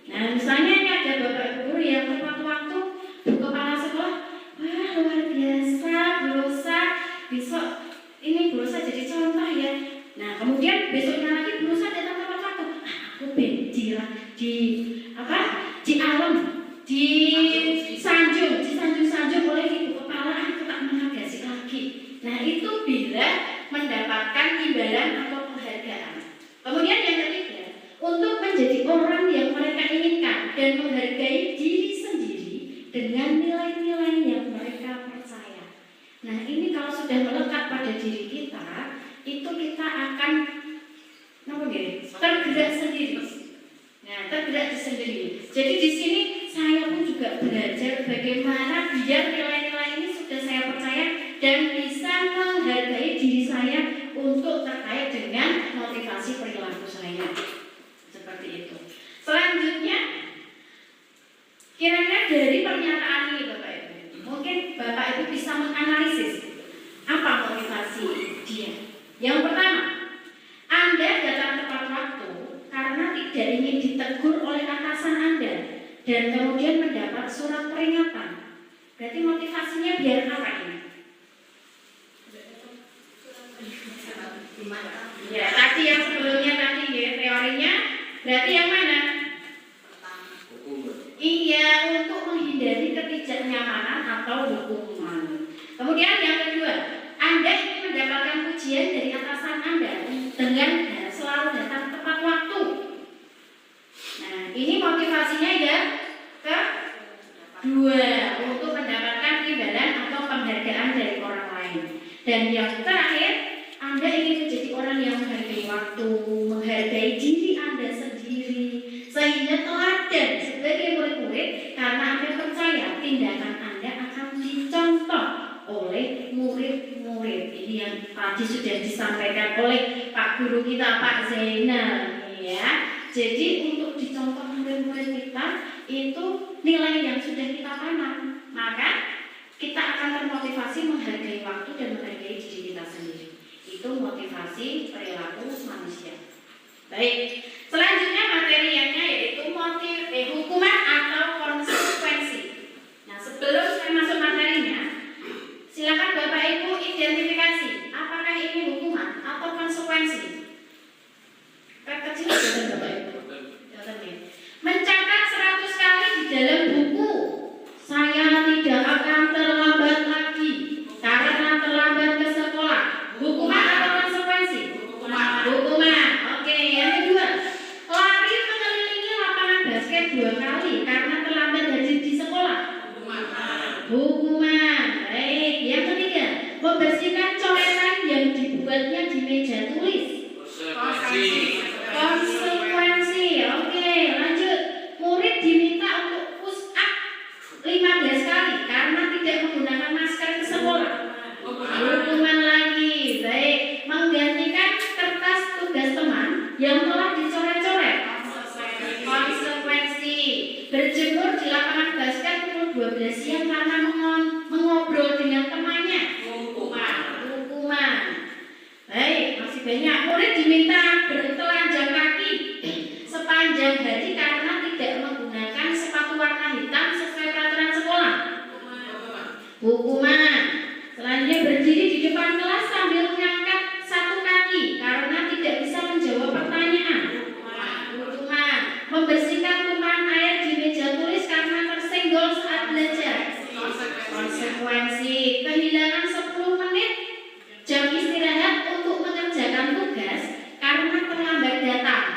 Nah, misalnya ini ada bapak guru yang tepat waktu bu kepala sekolah, wah luar biasa, berusaha besok ini berusaha jadi contoh ya. Nah, kemudian besoknya lagi berusaha datang tepat waktu. Aku di alam, disanjung oleh ibu kepala, aku tak menghargai lagi. Nah, itu bila mendapatkan imbalan atau penghargaan. Kemudian yang ketiga, untuk menjadi orang yang mereka inginkan dan menghargai diri sendiri dengan nilai-nilai yang mereka percaya. Nah, ini kalau sudah melekat pada diri kita, itu kita akan tergerak sendiri. Nah, tergerak sendiri. Jadi di sini saya pun juga belajar bagaimana biar nilai-nilai ini sudah saya percaya dan bisa menghargai diri saya untuk terkait dengan motivasi perilaku saya. Seperti itu. Selanjutnya, kira-kira dari pernyataan ini Bapak Ibu, mungkin Bapak Ibu bisa menganalisis apa motivasi dia. Yang pertama, Anda datang tepat waktu karena tidak ingin ditegur oleh atasan Anda dan kemudian mendapat surat peringatan. Berarti motivasinya biar apa ini? Ya, tadi yang sebelumnya tadi ya teorinya, berarti yang mana? Iya, untuk menghindari ketidaknyamanan atau hukuman. Kemudian yang kedua, Anda ingin mendapatkan pujian dari atasan Anda dengan selalu datang tepat waktu. Nah, ini motivasinya ya kedua, untuk mendapatkan imbalan atau penghargaan dari orang lain. Dan yang terakhir, Anda ingin menjadi orang yang menghargai waktu, menghargai diri Anda sendiri, sehingga teladan sebagai murid-murid karena Anda percaya tindakan Anda akan dicontoh oleh murid-murid. Ini yang tadi sudah disampaikan oleh Pak Guru kita Pak Zainal ya. Jadi untuk dicontoh murid-murid kita itu nilai yang sudah kita tanam, maka kita akan termotivasi menghargai waktu dan menghargai diri kita sendiri. Itu motivasi perilaku manusia. Baik, selanjutnya materiannya yaitu hukuman atau konsekuensi. Nah, sebelum saya masuk materinya, silakan Bapak Ibu identifikasi apakah ini hukuman atau konsekuensi.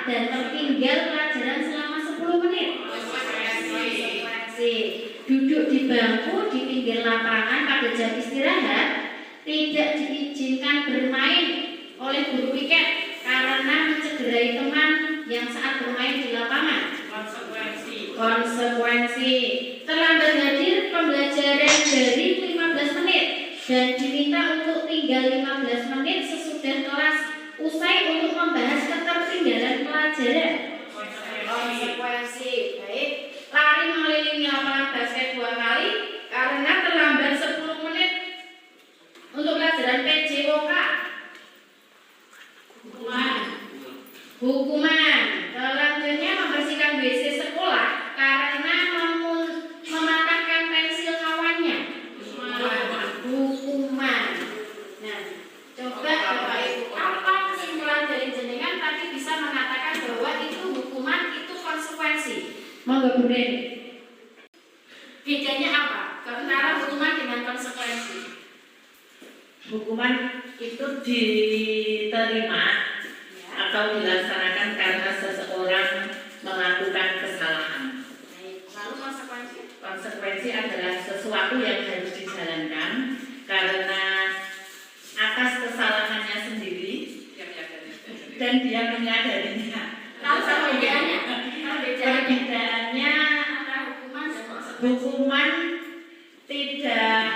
dan tertinggal pelajaran selama 10 menit. Konsekuensi. Duduk di bangku di pinggir lapangan pada jam istirahat, tidak diizinkan bermain oleh guru piket karena mencederai teman yang saat bermain di lapangan. Konsekuensi. Terlambat hadir pembelajaran dari 15 menit dan diminta untuk tinggal 15 menit sesudah kelas usai untuk membahas ketertinggalan pelajaran. Konsekuensi. Baik. Lari mengelilingi lapangan basket 2 kali karena terlambat 10 menit untuk pelajaran PJOK. Hukuman. Selanjutnya membersihkan WC sekolah karena mematahkan pensil kawannya. Hukuman. Nah, coba Bapak Ibu, apa kesimpulan dari jenengan tadi bisa mengatakan bahwa itu hukuman, itu konsekuensi? Monggo Bu Reni. Bedanya apa antara hukuman dengan konsekuensi? Hukuman itu diterima atau dilaksanakan karena seseorang melakukan kesalahan. Lalu konsekuensi? Konsekuensi adalah sesuatu yang harus dijalankan karena atas kesalahannya sendiri dan dia menyadarinya. Lalu perbedaannya? Perbedaannya antara hukuman dan konsekuensi? Hukuman tidak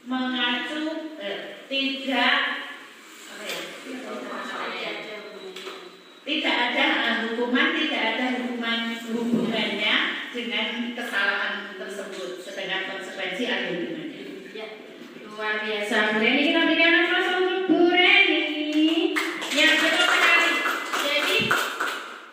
mengacu, tidak ada hukuman, tidak ada hubungannya dengan kesalahan tersebut, sedangkan konsekuensi ada hubungannya. Ya, luar biasa. Bu Reni, kita berikan aplaus untuk Bu Reni yang betul sekali. Jadi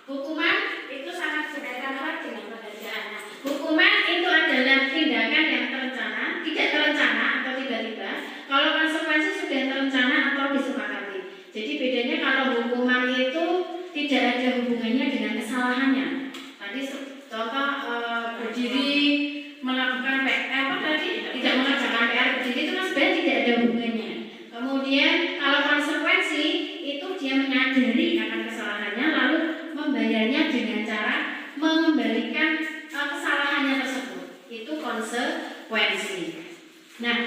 hukuman itu sangat berkaitan erat dengan penghargaan. Nah, hukuman itu adalah tindakan yang terencana, tidak terencana atau tiba-tiba. Kalau konsekuensi sudah terencana atau disepakati. Jadi bedanya kalau hukuman itu tidak ada hubungannya dengan kesalahannya. Tadi contoh berdiri melakukan PR tadi tidak mengerjakan PR berdiri itu kan sebenarnya tidak ada hubungannya. Kemudian kalau konsekuensi itu dia menyadari akan kesalahannya lalu membayarnya dengan cara mengembalikan kesalahannya tersebut. Itu konsekuensi. Nah,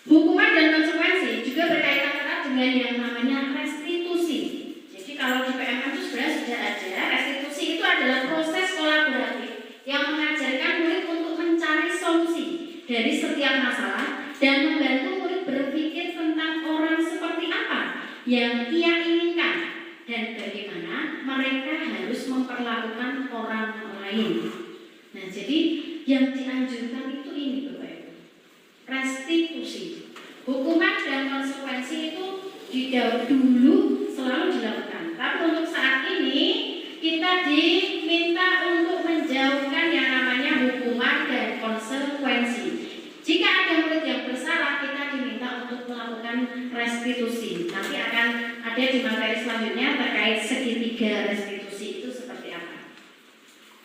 hukuman dan konsekuensi juga berkaitan erat dengan yang namanya restitusi. Jadi kalau di PMK itu sebenarnya sudah ada. Restitusi itu adalah proses kolaboratif yang mengajarkan murid untuk mencari solusi dari setiap masalah dan membantu murid berpikir tentang orang seperti apa yang ia inginkan dan bagaimana mereka harus memperlakukan orang lain. Nah, jadi yang dianjurkan itu ini Bapak Ibu. Restitusi. Hukuman dan konsekuensi itu dulu selalu dilakukan. Tapi untuk saat ini kita diminta untuk menjauhkan yang namanya hukuman dan konsekuensi. Jika ada murid yang bersalah, kita diminta untuk melakukan restitusi. Nanti akan ada di materi selanjutnya terkait segitiga restitusi itu seperti apa.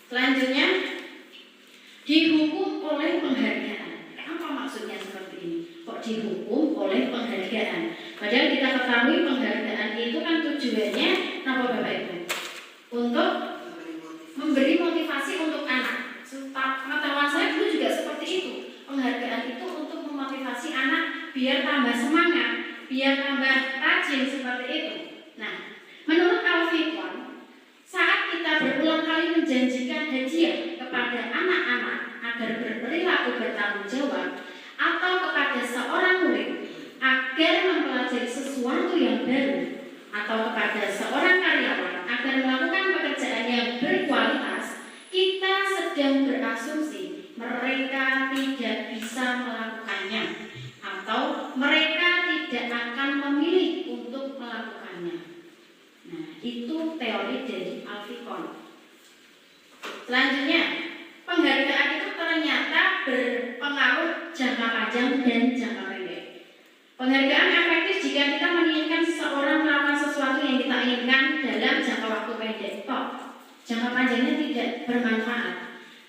Selanjutnya, dihukum oleh penghargaan. Apa maksudnya seperti ini? Kok dihukum oleh penghargaan? Padahal kita ketahui penghargaan itu kan tujuannya apa Bapak Ibu? Untuk memberi motivasi untuk anak. Pengetahuan saya dulu juga seperti itu. Penghargaan itu untuk memotivasi anak biar tambah semangat, biar tambah rajin seperti itu. Nah, menurut Alfikon, saat kita berulang kali menjanjikan hadiah kepada anak-anak agar berperilaku bertanggung jawab atau kepada seorang murid agar mempelajari sesuatu yang baru atau kepada seorang karyawan agar melakukan pekerjaan yang berkualitas, kita sedang berasumsi mereka tidak bisa melakukannya atau mereka tidak akan memilih untuk melakukannya. Nah, itu teori dari Alfikon. Selanjutnya, penghargaan itu ternyata berpengaruh jangka panjang dan jangka pendek. Penghargaan efektif jika kita menginginkan seseorang melakukan sesuatu yang kita inginkan dalam jangka waktu pendek. Jangka panjangnya tidak bermanfaat.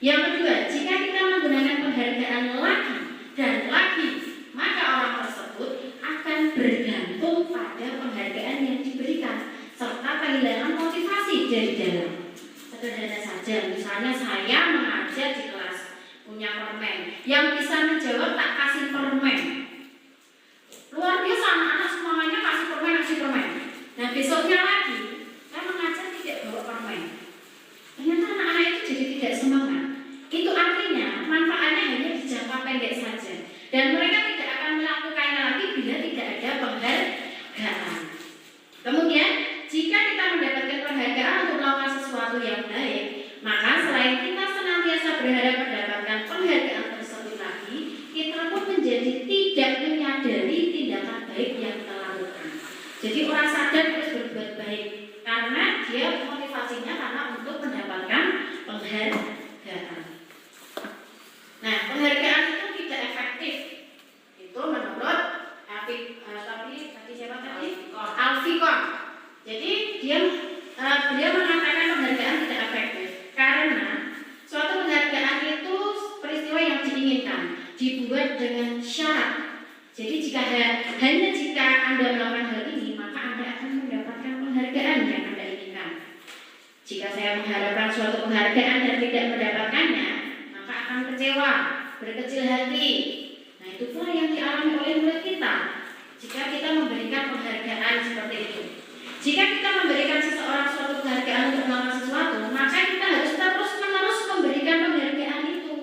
Yang kedua, jika kita menggunakan penghargaan lagi dan lagi, maka orang tersebut akan bergantung pada penghargaan yang diberikan serta kehilangan motivasi motivasi dari dalam. Sederhana saja, misalnya saya mengajar di kelas punya permen, yang bisa menjawab tak kasih permen. Luar biasa, anak-anak semuanya kasih permen. Nah besoknya lagi, saya mengajar tidak bawa permen. Ternyata anak-anak itu jadi tidak semangat. Itu artinya manfaatnya hanya di jangka pendek saja. Dan mereka tidak akan melakukannya lagi bila tidak ada penghargaan. Kemudian, jika kita mendapatkan penghargaan untuk melakukan sesuatu yang baik, maka selain kita senantiasa berharap mendapatkan penghargaan tersebut lagi, kita pun menjadi tidak menyadari tindakan baik yang kita lakukan. Jadi orang sadar harus berbuat baik karena dia motivasinya karena untuk mendapatkan penghargaan. Nah, penghargaan itu tidak efektif. Itu menurut Alfikon. Jadi beliau mengatakan penghargaan tidak efektif karena suatu penghargaan itu peristiwa yang diinginkan, dibuat dengan syarat. Jadi hanya jika Anda melakukan hal ini, maka Anda akan mendapatkan penghargaan yang Anda inginkan. Jika saya mengharapkan suatu penghargaan dan tidak mendapatkannya, maka akan kecewa, berkecil hati. Nah, itu pula yang dialami oleh murid kita. Jika kita memberikan penghargaan seperti itu, jika kita memberikan seseorang suatu penghargaan untuk melakukan sesuatu, maka kita harus terus-menerus memberikan penghargaan itu.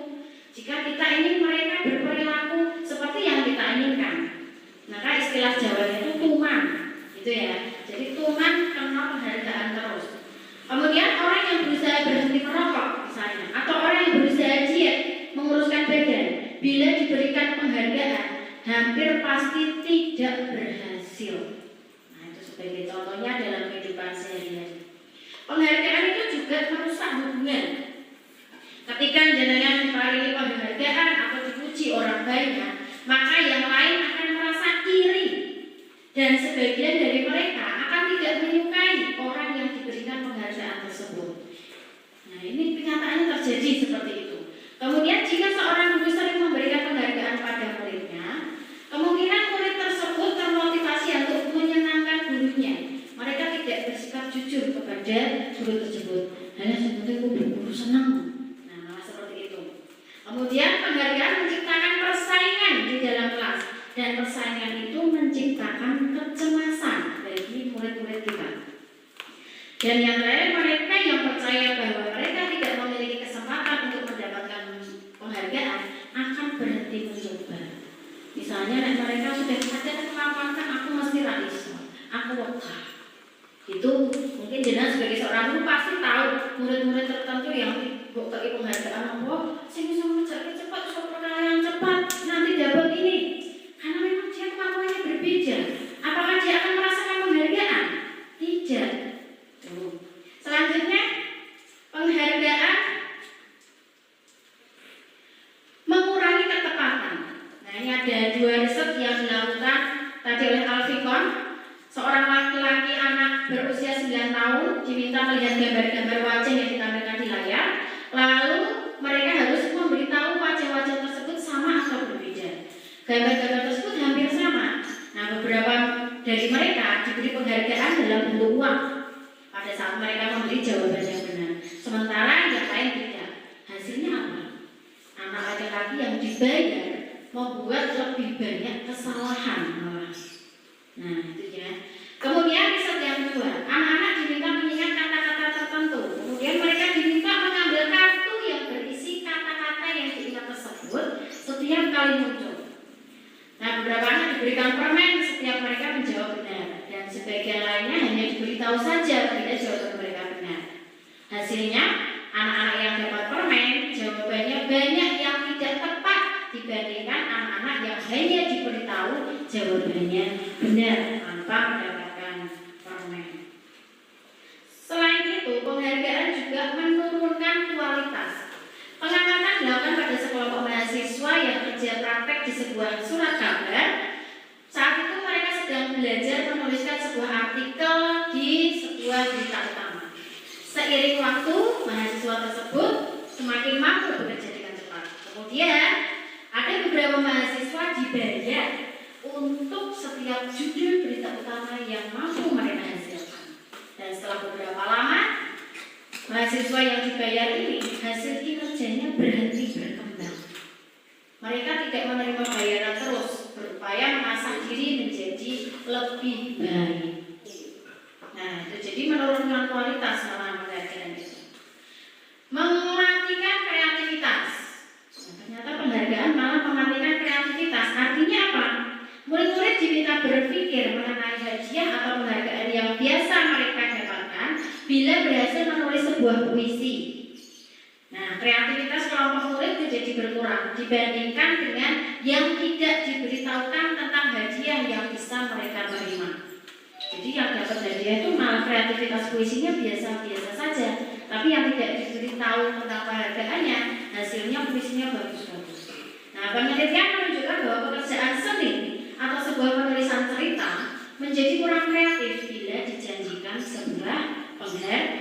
Jika kita ingin mereka berperilaku seperti yang kita inginkan, maka istilah Jawanya itu tuman, gitu ya. Jadi tuman kena penghargaan terus. Kemudian orang yang berusaha berhenti merokok misalnya, atau orang yang berusaha diet, menguruskan badan, bila diberikan penghargaan, hampir pasti tidak berhasil. Nah, itu sebagai contohnya dalam kehidupan sehari-hari. Penghargaan itu juga merusak hubungan. Ketika jenengan mencari penghargaan atau dipuji orang banyak, maka yang lain akan merasa iri. Dan sebagian dari mereka akan tidak menyukai orang yang diberikan penghargaan tersebut. Nah, ini kenyataannya terjadi seperti itu. Kemudian jika seorang guru sering memberikan penghargaan pada muridnya, kemungkinan murid tersebut termotivasi untuk menyenangkan gurunya. Mereka tidak bersikap jujur kepada guru tersebut. Hanya sebetulnya guru senang. Nah, malah seperti itu. Kemudian penghargaan menciptakan persaingan di dalam kelas, dan persaingan itu menciptakan kecemasan bagi murid-murid kita. Dan yang terakhir, mereka yang percaya bahwa mereka tidak memiliki kesempatan untuk mendapatkan penghargaan akan berhenti mencoba. Misalnya mereka sudah ada kemampuan, aku mesti iso, aku wegah. Itu mungkin jenengan sebagai seorang guru pasti tahu murid-murid tertentu yang diberi penghargaan apa, sing bisa mengejar cepat, suatu perkara yang cepat, nanti dapat ini. Karena memang dia kemampuannya berbeda. Apakah dia akan merasakan penghargaan? Tidak. Selanjutnya, penghargaan mengurangi ketepatan. Nah, ini ada dua riset yang dilakukan tadi oleh Alfikon. Seorang laki-laki anak berusia 9 tahun diminta melihat gambar-gambar wajah yang ditampilkan di layar. Lalu mereka harus memberitahu wajah-wajah tersebut sama atau berbeda. Gambar-gambar tersebut hampir sama. Nah, beberapa dari mereka diberi penghargaan dalam bentuk uang pada saat mereka memberi jawaban yang benar. Sementara yang lain tidak. Hasilnya apa? Anak laki-laki yang dibayar membuat lebih banyak kesalahan malah. Nah, itu ya. Kemudian riset yang kedua, anak-anak diminta mengingat kata-kata tertentu. Kemudian mereka diminta mengambil kartu yang berisi kata-kata yang diingat tersebut setiap kali muncul. Nah, beberapa anak diberikan permen setiap mereka menjawab benar, dan sebagian lainnya hanya diberitahu saja tidak jawaban mereka benar. Hasilnya, anak-anak yang dapat permen jawabannya banyak yang tidak tepat dibandingkan anak-anak yang hanya diberitahu jawabannya benar tanpa mendapatkan permen. Selain itu, penghargaan juga menurunkan kualitas. Pengamatan dilakukan pada sekelompok mahasiswa yang kerja praktek di sebuah surat kabar. Saat itu mereka sedang belajar menuliskan sebuah artikel di sebuah berita utama. Seiring waktu, mahasiswa tersebut semakin mampu bekerja dengan cepat. Kemudian, ada beberapa mahasiswa dibayar untuk setiap judul berita utama yang mampu mereka hasilkan. Dan setelah beberapa lama, mahasiswa yang dibayar ini hasil kinerjanya berhenti berkembang. Mereka tidak menerima bayaran terus, berupaya mengasah diri menjadi lebih baik. Nah, itu jadi menurunkan kualitas selama penghargaan itu. Mematikan kreativitas. Nah, ternyata penghargaan malah mematikan kreativitas. Artinya apa? Murid-murid diminta berpikir mengenai hadiah atau penghargaan yang biasa mereka dapatkan bila berhasil menulis sebuah puisi. Nah, kreativitas kelompok murid menjadi berkurang dibandingkan dengan yang tidak diberitahukan tentang hadiah yang bisa mereka terima. Jadi yang dapat hadiah itu malah kreativitas puisinya biasa-biasa saja, tapi yang tidak diberitahu tentang penghargaannya, hasilnya puisinya bagus-bagus. Nah, penelitian menunjukkan bahwa pekerjaan seni atau sebuah penulisan cerita menjadi kurang kreatif bila dijanjikan sebuah penghargaan.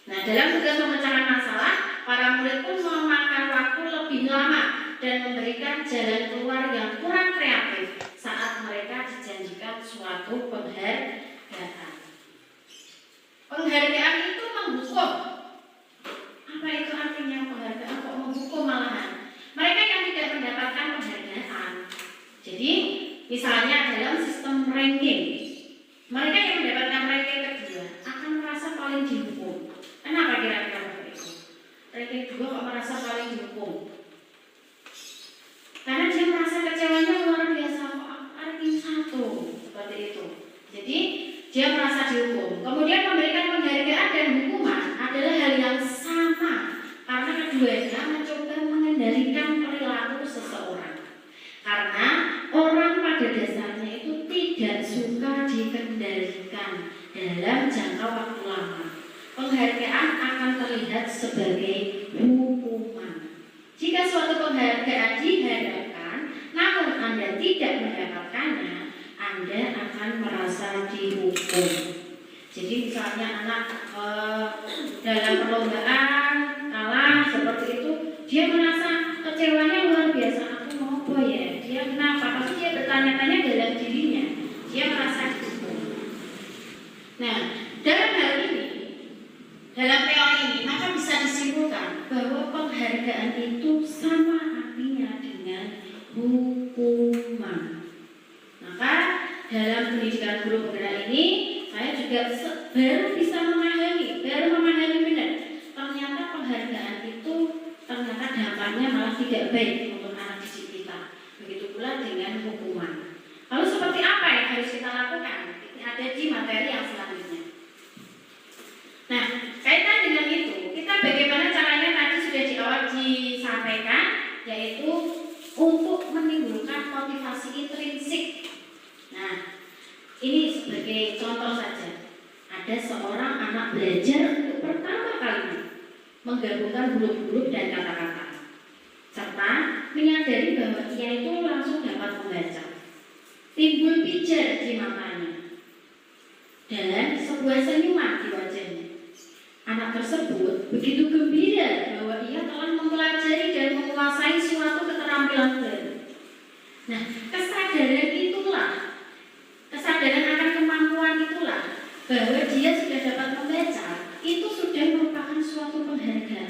Nah, dalam tugas pemecahan masalah, para murid pun memakan waktu lebih lama dan memberikan jalan keluar yang kurang kreatif saat mereka dijanjikan suatu penghargaan. Penghargaan itu menghukum. Apa itu artinya penghargaan? Kok menghukum malahan? Mereka yang tidak mendapatkan penghargaan. Jadi, misalnya dalam sistem ranking, mereka yang mendapatkan ranking kedua akan merasa paling dihukum. Kenapa kira-kira begitu? Ranking 2 kok merasa paling dihukum? Karena dia merasa kecewanya luar biasa, kok ranking 1 seperti itu. Jadi dia merasa dihukum. Kemudian memberikan penghargaan dan hukuman adalah hal yang sama, karena keduanya mencoba mengendalikan perilaku seseorang. Karena orang pada dasarnya itu tidak suka dikendalikan dalam jangka waktu lama. Penghargaan akan terlihat sebagai hukuman. Jika suatu penghargaan diharapkan, namun Anda tidak mendapatkannya, Anda akan merasa dihukum. Jadi misalnya anak dalam perlombaan kalah seperti itu, dia merasa kecewanya luar biasa. Aku mau apa ya? Dia kenapa? Pasti dia bertanya-tanya dalam dirinya. Dia merasa dihukum. Nah, dalam hal ini, dalam teori ini, maka bisa disimpulkan bahwa penghargaan itu sama artinya dengan hukuman. Maka dalam pendidikan guru penggerak ini, saya juga baru bisa memahami benar. Ternyata penghargaan itu ternyata dampaknya malah tidak baik untuk anak didik kita. Begitu pula dengan hukuman. Lalu seperti apa yang harus kita lakukan? Ini ada di materi yang selanjutnya. Nah, kaitan dengan itu, kita bagaimana caranya tadi sudah di awal disampaikan, yaitu untuk menimbulkan motivasi intrinsik. Nah, ini sebagai contoh saja. Ada seorang anak belajar untuk pertama kalinya menggabungkan huruf-huruf dan kata-kata, serta menyadari bahwa ia itu langsung dapat membaca. Timbul pijar di matanya dan sebuah senyuman di wajahnya. Anak tersebut begitu gembira bahwa ia telah mempelajari dan menguasai suatu keterampilan baru. Nah, kesadaran akan kemampuan itulah bahwa dia sudah dapat membaca, itu sudah merupakan suatu penghargaan.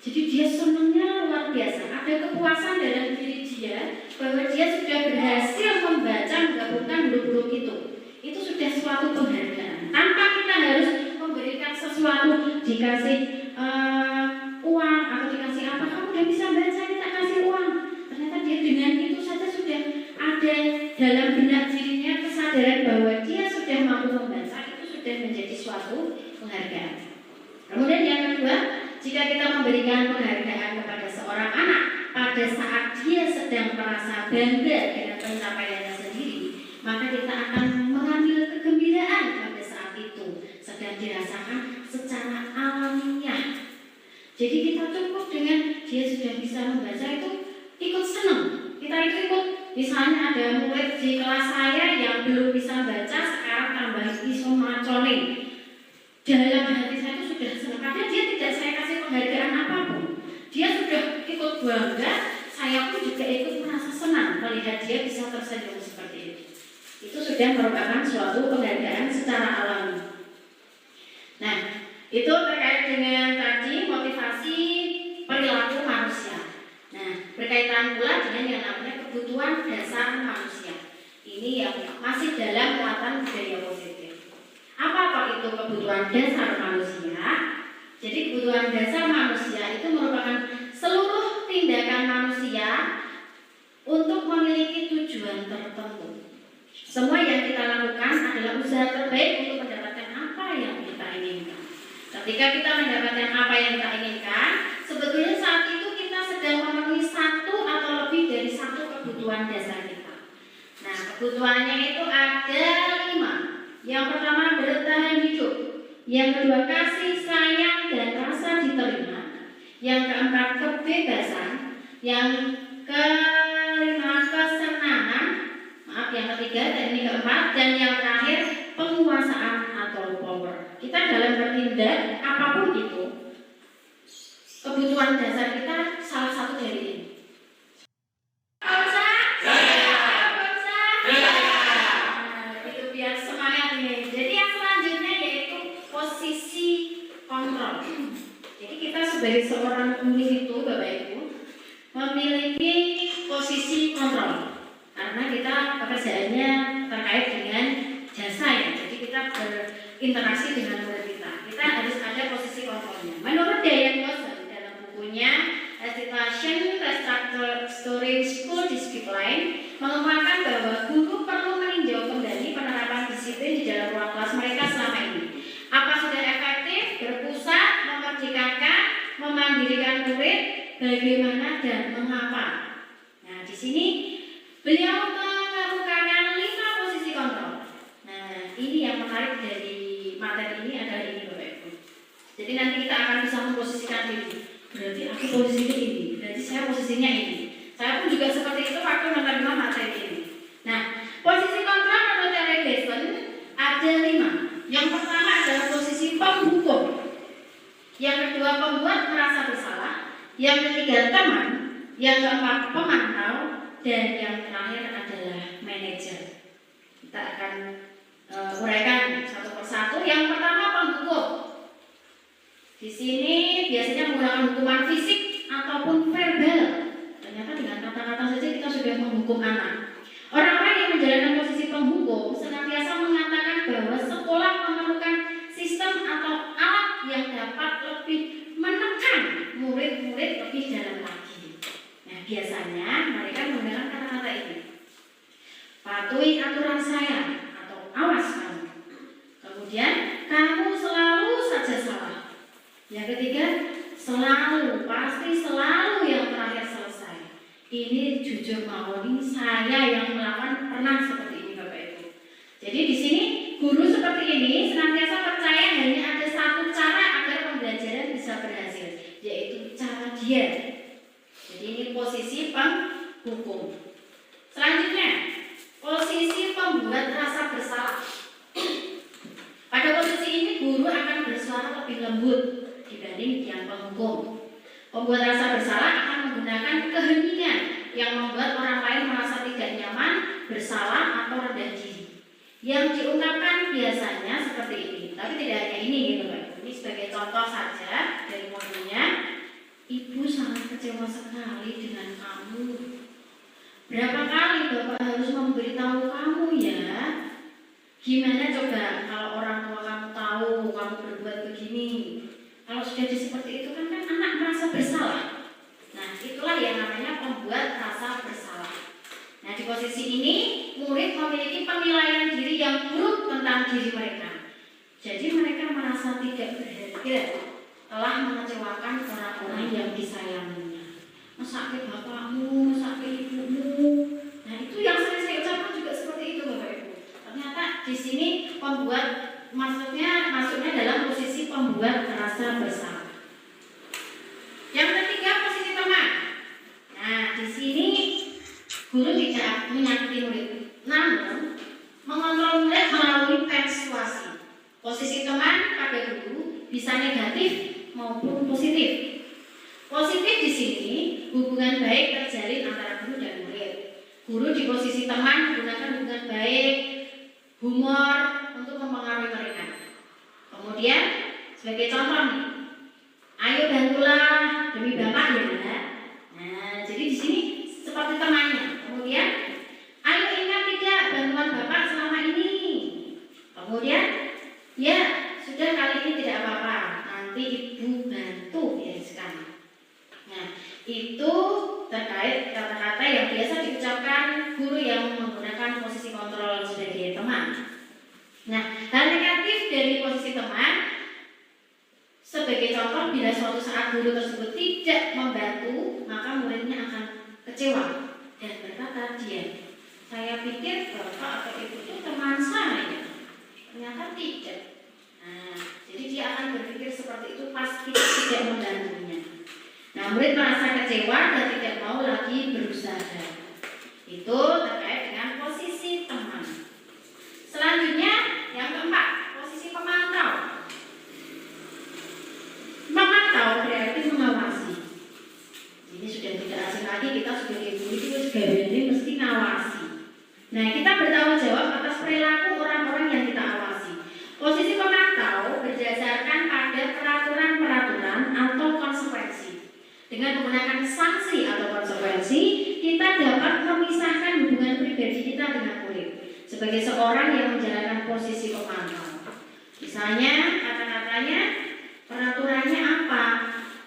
Jadi dia senangnya luar biasa, ada kepuasan dalam diri dia bahwa dia sudah berhasil membaca menggabungkan huruf-huruf itu. Itu sudah suatu penghargaan. Tanpa kita harus memberikan sesuatu, dikasih uang atau dikasih apa, kamu udah bisa baca, kita kasih uang. Ternyata dia dengan itu saja sudah ada dalam benak dirinya kesadaran bahwa dia sudah mampu membaca, itu sudah menjadi suatu penghargaan. Kemudian yang kedua, jika kita memberikan penghargaan kepada seorang anak pada saat dia sedang merasa bangga dengan pencapaiannya sendiri, maka kita akan mengambil kegembiraan pada saat itu sedang dirasakan secara alamiah. Jadi kita cukup dengan dia sudah bisa membaca itu ikut senang. Kita itu ikut, misalnya ada murid di kelas saya yang belum bisa baca, sekarang tambah iso macone. Dalam hati saya itu sudah senang, karena dia tidak saya kasih penghargaan apapun. Dia sudah ikut bangga, saya pun juga ikut merasa senang melihat dia bisa tersenyum seperti itu. Itu sudah merupakan suatu penghargaan secara alami. Nah, Itu terkait dengan tadi motivasi perilaku manusia. Nah, berkaitan pula dengan yang namanya kebutuhan dasar manusia. Ini yang masih dalam muatan budaya positif. Apa itu kebutuhan dasar manusia? Jadi kebutuhan dasar manusia itu merupakan seluruh tindakan manusia untuk memiliki tujuan tertentu. Semua yang kita lakukan adalah usaha terbaik untuk mendapatkan apa yang kita inginkan. Ketika kita mendapatkan apa yang kita inginkan, sebetulnya saat itu kita sedang memenuhi satu atau lebih dari satu kebutuhan dasar kita. Nah, kebutuhannya itu ada 5. Yang pertama, bertahan hidup. Yang kedua, kasih sayang dan rasa diterima. Yang keempat, kebebasan. Yang kelima, kesenangan. Maaf, yang ketiga dan ini keempat. Dan yang terakhir, penguasaan atau power. Kita dalam bertindak apapun itu, kebutuhan dasar kita salah satu dari ini. Itu biar semangat ini. Jadi yang selanjutnya yaitu posisi kontrol. Jadi kita sebagai seorang pemilih itu, Bapak Ibu, memiliki posisi kontrol. Karena kita pekerjaannya terkait dengan jasa ya. Jadi kita berinteraksi dengan murid kita. Kita harus ada posisi kontrolnya. Menurut Diane Watson dalam bukunya Education Restructuring School Discipline mengembangkan bahwa guru perlu meninjau kembali penerapan disiplin di dalam ruang kelas mereka selama ini. Apa sudah efektif, berpusat, memerdekakan, memandirikan murid, bagaimana dan mengapa. Nah, di sini beliau mengemukakan 5 posisi kontrol. Nah, ini yang menarik dari materi ini adalah ini, Bapak Ibu. Jadi nanti kita akan bisa memposisikan diri. Berarti aku posisinya ini, berarti saya posisinya ini. Saya pun juga seperti itu waktu menerima materi ini. Nah, posisi kontrol menurut Terry Besson ada 5. Yang pertama adalah posisi penghukum. Yang kedua, pembuat merasa bersalah. Yang ketiga, teman. Yang keempat, pemantau. Dan yang terakhir adalah manajer. Kita akan uraikan satu persatu. Yang pertama, penghukum. Di sini biasanya menggunakan hukuman fisik ataupun verbal. Ternyata dengan kata-kata saja kita sudah menghukum anak. Orang-orang yang menjalankan posisi penghukum senantiasa mengatakan bahwa sekolah memerlukan sistem atau alat yang dapat lebih menekan murid-murid lebih dalam lagi. Nah, biasanya mereka menggunakan kata-kata ini. Patuhi aturan saya atau awas kamu. Kemudian, kamu selalu saja salah. Yang ketiga, selalu, pasti selalu yang terakhir selesai. Ini jujur mawon, saya yang melakukan pernah seperti ini, Bapak Ibu. Jadi di sini guru seperti ini senantiasa percaya hanya ada satu cara agar pembelajaran bisa berhasil, yaitu cara dia. Jadi ini posisi penghukum. Selanjutnya, posisi pembuat rasa bersalah. Pada posisi ini guru akan bersuara lebih lembut dibanding yang penghukum. Pembuat rasa bersalah akan menggunakan keheningan yang membuat orang lain merasa tidak nyaman, bersalah, atau rendah diri. Yang diungkapkan biasanya seperti ini, tapi tidak hanya ini gitu Pak. Ini sebagai contoh saja dari modelnya. Ibu sangat kecewa sekali dengan kamu. Berapa kali Bapak harus memberitahu kamu ya? Gimana coba kalau orang tua kamu tahu kamu berbuat begini? Kalau sudah seperti itu kan anak merasa bersalah. Nah, itulah yang namanya pembuat rasa bersalah. Nah, di posisi ini murid memiliki penilaian diri yang buruk tentang diri mereka. Jadi mereka merasa tidak berharga, telah mengecewakan orang-orang yang disayanginya. Mesake bapakmu, mesake ibumu. Nah, itu yang sering saya ucapkan juga seperti itu, Bapak Ibu. Ternyata di sini pembuat masuknya dalam posisi pembuat rasa bersalah. Yang ketiga, posisi teman. Nah, di sini guru tidak menyakiti murid, namun mengontrol murid melalui persuasi. Posisi teman pada guru bisa negatif maupun positif. Positif di sini hubungan baik terjalin antara guru dan murid. Guru di posisi teman menggunakan hubungan baik, humor untuk mempengaruhi mereka. Kemudian Sebagai contoh nih, ayo bantulah demi Bapak ya. Nah, jadi di sini seperti temannya. Kemudian, ayo ingat tidak bantuan Bapak selama ini. Kemudian, ya sudah kali ini tidak apa-apa, nanti Ibu bantu bereskan. Nah, itu terkait kata-kata yang biasa diucapkan guru yang menggunakan posisi kontrol sebagai teman. Nah, hal negatif dari posisi teman, sebagai contoh, bila suatu saat guru tersebut tidak membantu, maka muridnya akan kecewa dan berkata, saya pikir Bapak atau Ibu itu teman saya, ternyata tidak. Nah, jadi dia akan berpikir seperti itu pas kita tidak membantunya. Nah, murid merasa kecewa dan tidak mau lagi berusaha. Itu terkait dengan posisi teman. Selanjutnya, yang keempat, posisi pemantau. Memantau berarti mengawasi. Ini sudah tidak asing lagi, kita sebagai guru itu sebenarnya mesti ngawasi. Nah, kita bertanggung jawab atas perilaku orang-orang yang kita awasi. Posisi pemantau berdasarkan pada peraturan-peraturan atau konsekuensi. Dengan menggunakan sanksi atau konsekuensi, kita dapat memisahkan hubungan pribadi kita dengan murid sebagai seorang yang menjalankan posisi pemantau. Misalnya, kata-katanya, peraturannya apa?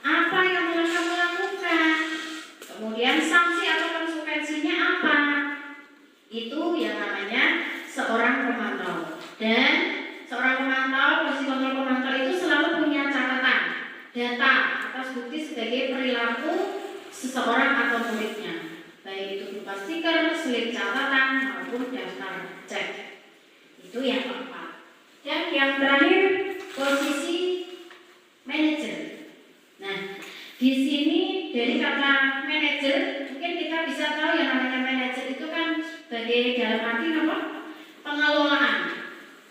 Apa yang telah kamu lakukan? Kemudian sanksi atau konsekuensinya apa? Itu yang namanya seorang pemantau. Dan seorang pemantau, posisi kontrol pemantau itu selalu punya catatan, data atas bukti sebagai perilaku seseorang atau muridnya, baik itu berupa stiker, slip catatan maupun daftar cek. Itu yang keempat. Dan yang terakhir, posisi manajer. Nah, di sini dari kata manajer mungkin kita bisa tahu yang namanya manajer itu kan sebagai dalam arti apa? Pengelolaan.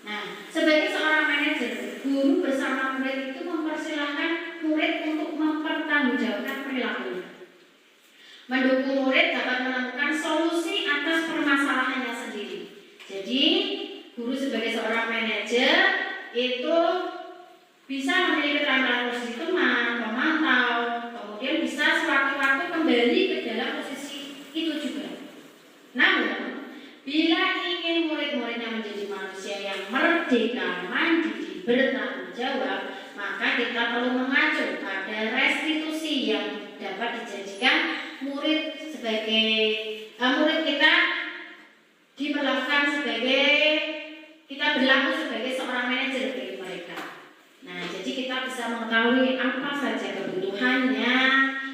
Nah, sebagai seorang manajer, guru bersama murid itu mempersilahkan murid untuk mempertanggungjawabkan perilakunya. Mendukung murid dapat menemukan solusi atas permasalahannya sendiri. Jadi, guru sebagai seorang manajer itu bisa memiliki keterampilan posisi teman, pemantau, kemudian bisa sewaktu-waktu kembali ke dalam posisi itu juga. Namun, bila ingin murid-muridnya menjadi manusia yang merdeka, mandiri, bertanggung jawab, maka kita perlu mengacu pada restitusi yang dapat dijanjikan murid sebagai murid kita diperlakukan sebagai kita berlaku sebagai seorang manajer bagi mereka. Nah, jadi kita bisa mengetahui apa saja kebutuhannya,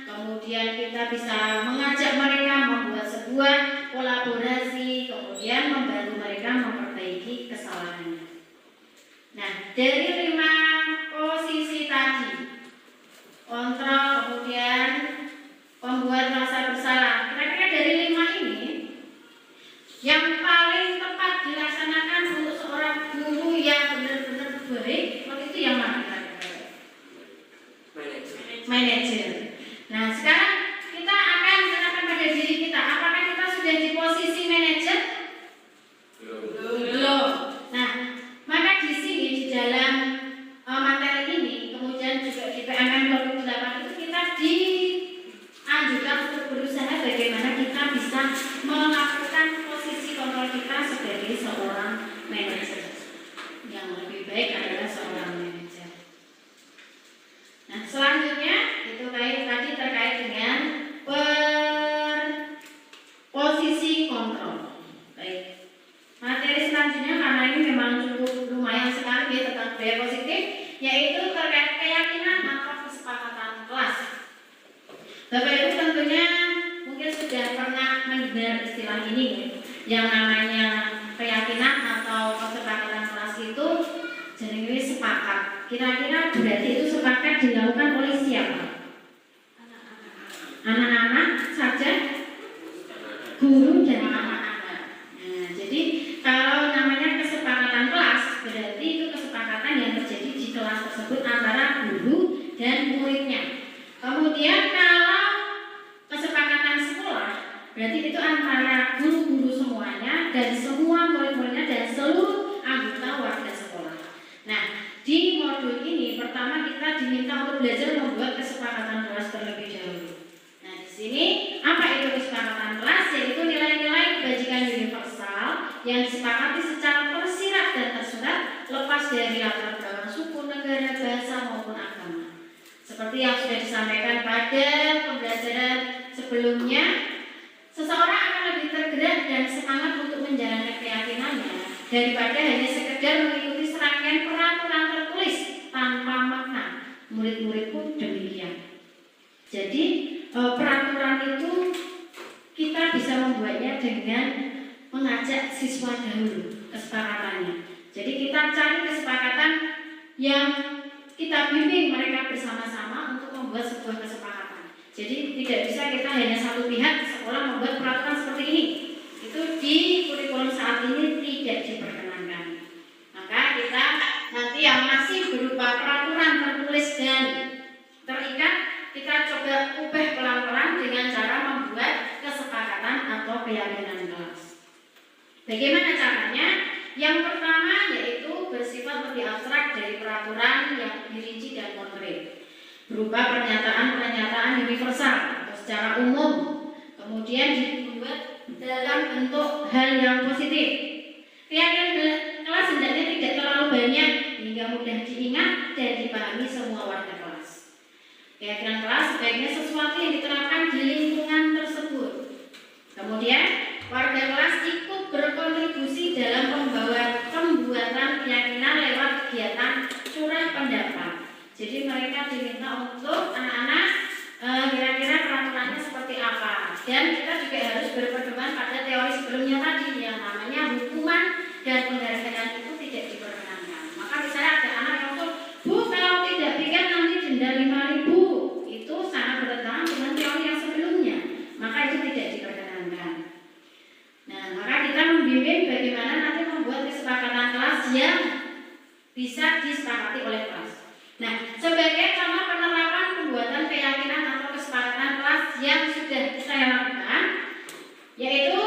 kemudian kita bisa mengajak mereka membuat sebuah kolaborasi, kemudian membantu mereka memperbaiki kesalahannya. Nah, dari 5 posisi tadi, kontrol, kemudian pembuat merasa bersalah, kira-kira dari 5 ini yang paling tepat dilaksanakan untuk seorang guru yang benar-benar baik, waktu itu yang mana? Manajer. Nah, sekarang kita akan menanyakan pada diri kita, apakah kita sudah di posisi manajer? Belum. Nah, maka di sini di dalam materi ini, kemudian juga di PMM 2008 itu kita dianjurkan untuk berusaha bagaimana kita bisa melakukan posisi kontrol kita sebagai seorang manajer. Yang lebih baik adalah seorang manajer. Nah, selanjutnya itu tadi terkait dengan posisi kontrol. Baik. Materi selanjutnya karena ini memang cukup lumayan sekali ya tentang budaya positif, yaitu terkait keyakinan atau kesepakatan kelas. Bapak Ibu tentunya mungkin sudah pernah mendengar istilah ini yang namanya keyakinan atau kesepakatan kelas itu jadi sepakat. Kira-kira berarti itu sepakat dilakukan oleh siapa? Anak-anak saja, guru dan anak-anak. Nah, jadi kalau namanya kesepakatan kelas berarti itu kesepakatan yang terjadi di kelas tersebut antara guru dan muridnya. Kemudian kalau kesepakatan sekolah berarti itu antara guru-guru semuanya dan semua murid-muridnya dan seluruh anggota warga sekolah. Nah, di modul modul ini, pertama kita diminta untuk belajar membuat kesepakatan kelas terlebih dahulu. Nah, di sini apa itu kesepakatan kelas? Yaitu nilai-nilai kebajikan universal yang disepakati secara tersirat dan tersurat lepas dari latar belakang suku, negara, bahasa maupun agama. Seperti yang sudah disampaikan pada pembelajaran sebelumnya, seseorang akan lebih tergerak dan semangat untuk menjalankan keyakinannya daripada hanya sekedar mengikuti serangkaian peraturan tertulis tanpa makna. Murid-murid pun demikian. Jadi peraturan itu kita bisa membuatnya dengan mengajak siswa dahulu kesepakatannya. Jadi kita cari kesepakatan yang kita bimbing mereka bersama-sama untuk membuat sebuah kesepakatan. Jadi tidak bisa kita hanya satu pihak sekolah membuat peraturan seperti ini. Itu di kurikulum saat ini tidak diperkenankan. Maka kita nanti yang masih berupa peraturan tertulis dan terikat, kita coba ubah pelan-pelan dengan cara membuat kesepakatan atau keyakinan kelas. Bagaimana caranya? Yang pertama yaitu bersifat lebih abstrak dari peraturan yang dirinci dan konkret, berupa pernyataan-pernyataan universal atau secara umum, kemudian dibuat dalam bentuk hal yang positif. Keyakinan kelas hendaknya tidak terlalu banyak hingga mudah diingat dan dipahami semua warga kelas. Keyakinan kelas sebaiknya sesuatu yang diterapkan di lingkungan tersebut. Kemudian warga kelas ikut berkontribusi dalam pembuatan keyakinan lewat kegiatan curah pendapat. Jadi mereka diminta untuk anak-anak kira-kira peraturannya seperti apa. Dan kita juga harus berpedoman pada teori sebelumnya tadi yang namanya hukuman dan penghargaan itu tidak diperkenankan. Maka misalnya ada anak yang untuk, Bu, kalau tidak bikin nanti denda 5.000. Itu sangat bertentangan dengan teori yang sebelumnya. Maka itu tidak diperkenankan. Nah, maka kita membimbing bagaimana nanti membuat kesepakatan kelas yang bisa disepakati oleh kelas. Nah, sebagai contoh penerapan pembuatan keyakinan atau kesepakatan kelas yang sudah saya lakukan, yaitu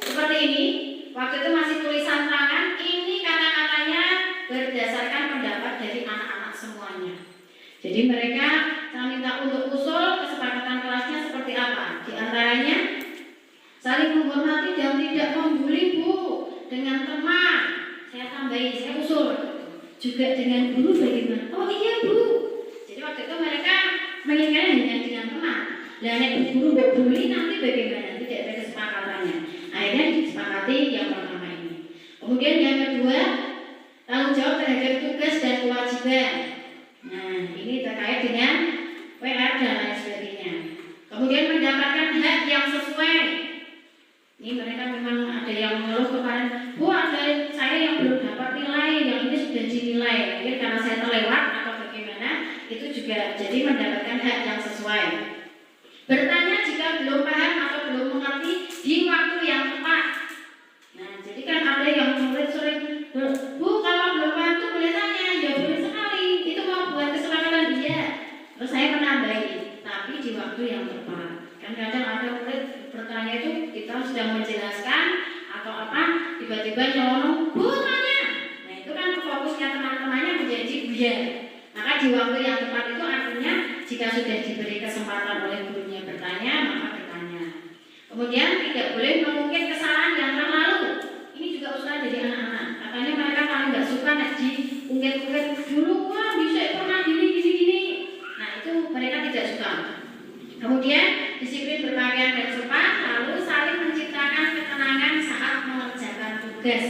seperti ini. Waktu itu masih tulisan tangan. Ini kata-katanya berdasarkan pendapat dari anak-anak semuanya. Jadi mereka saya minta untuk usul kesepakatan kelasnya seperti apa. Di antaranya saling menghormati dan tidak membuli, Bu, dengan teman. Saya tambahin, saya usul. Juga dengan guru bagaimana? Oh iya, Bu. Jadi waktu itu mereka menginginkan hanya dengan teman. Lah nek guru nggak bully nanti bagaimana? Tidak ada kesepakatannya. Akhirnya disepakati yang pertama ini. Kemudian yang kedua, tanggung jawab terhadap tugas dan kewajiban. Nah, ini terkait dengan PR dan lain sebagainya. Kemudian mendapatkan hak yang sesuai. Ini mereka memang ada yang mengeluh kemarin, Bu, ada saya yang belum dapat nilai, yang ini sudah dinilai. Mungkin karena saya terlewat atau bagaimana, itu juga jadi mendapatkan hak yang sesuai. Bertanya jika belum paham atau belum mengerti di waktu yang tepat. Nah, jadi kan ada yang sering, Bu, kalau belum paham itu boleh tanya, ya boleh sekali. Itu mau buat kesepakatan dia. Terus saya menambahi, tapi di waktu yang tepat. Kan kadang ada murid bertanya itu kita sedang menjelaskan atau apa, tiba-tiba nyolong, Bu, tanya. Nah, itu kan fokusnya teman-temannya menjadi buyar. Maka di waktu yang tepat itu artinya jika sudah diberi kesempatan oleh gurunya bertanya, maka bertanya. Kemudian tidak boleh mengungkit kesalahan yang terlalu. Ini juga usaha dari anak-anak. Katanya mereka paling nggak suka nek diungkit-ungkit dulu, wah bisa pernah gini. Nah, itu mereka tidak suka. Kemudian disiplin berpakaian dan sopan, lalu saling menciptakan ketenangan saat mengerjakan tugas.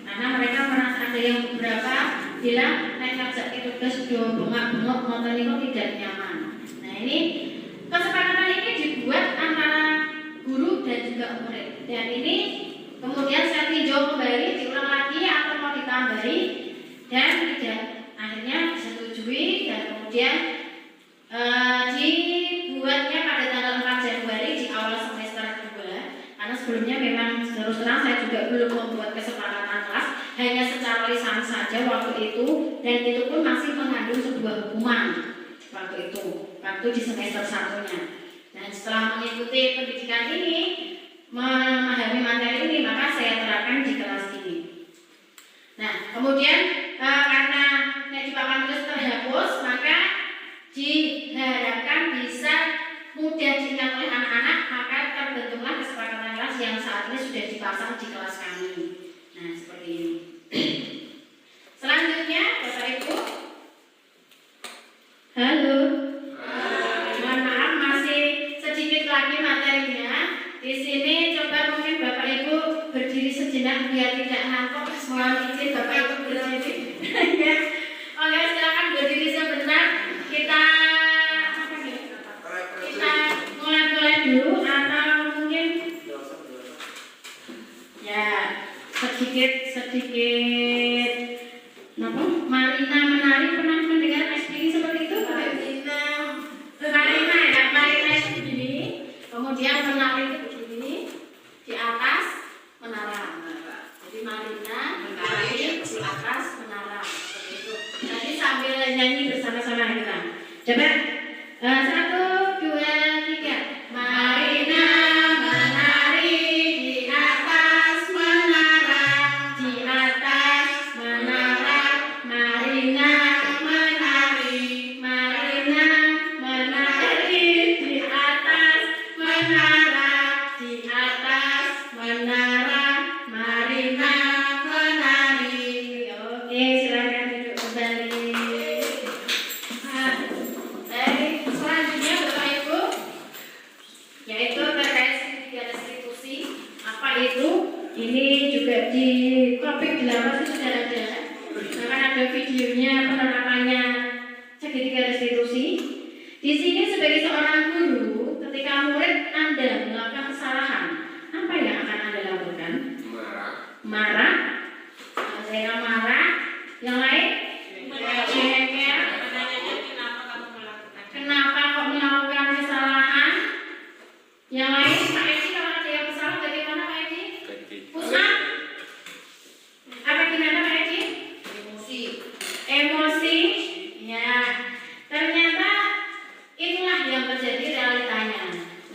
Karena mereka merasa ada yang beberapa bilang naik kerja tugas do bengak-bengok ngoten niku tidak nyaman. Nah, ini kesepakatan ini dibuat antara guru dan juga murid. Dan ini kemudian saya tinjau kembali, diulang lagi atau mau ditambahi dan tidak akhirnya disetujui dan kemudian dibuatnya pada tanggal 4 Januari di awal semester 2. Karena sebelumnya memang terus terang saya juga belum membuat kesepakatan kelas, hanya secara lisan saja waktu itu, dan itu pun masih mengandung sebuah hukuman waktu itu, waktu di semester 1-nya. Dan setelah mengikuti pendidikan ini, memahami materi ini, maka saya terapkan di kelas ini. Nah, kemudian karena di papan tulis terhapus, maka diharapkan bisa mudah diingat oleh anak-anak, maka terbentuklah kesepakatan kelas yang saat ini sudah dipasang di kelas kami. Nah, seperti ini. Selanjutnya, Bapak Ibu. Halo. Mohon maaf, masih sedikit lagi materinya. Di sini coba mungkin Bapak Ibu berdiri sejenak biar tidak ngantuk. Mohon izin Bapak Ibu berdiri. Ya. Oke, silakan berdiri sebentar. Kita mulai dulu atau mungkin ya sedikit Marina menari, pernah mendengar speaking seperti itu? Marina itu begini, kemudian menari itu begini, di atas menara. Jadi Marina menari di atas menara, seperti itu. Nanti sambil nyanyi bersama-sama kita. Coba 1, 2, 3. Marina menari di atas menara, di atas menara. Marina menari, Marina menari di atas menara, di atas menara. Marina menari. Oke, silakan duduk kembali. Selanjutnya Bapak Ibu, yaitu terkait segitiga restitusi. Apa itu? Ini juga di topik 8 itu sudah ada. Bahkan ada videonya penerapannya segitiga restitusi. Di sini sebagai seorang guru, ketika murid Anda melakukan kesalahan, apa yang akan Anda lakukan? Marah. Ada yang marah. Yang lain? Jengkel. Kenapa kok melakukan kesalahan? Yang lain, Pak Edi, kalau ada yang bersalah bagaimana Pak Edi? Push up? Apa gimana Pak Edi? Emosi. Ya. Ternyata itulah yang terjadi realitanya.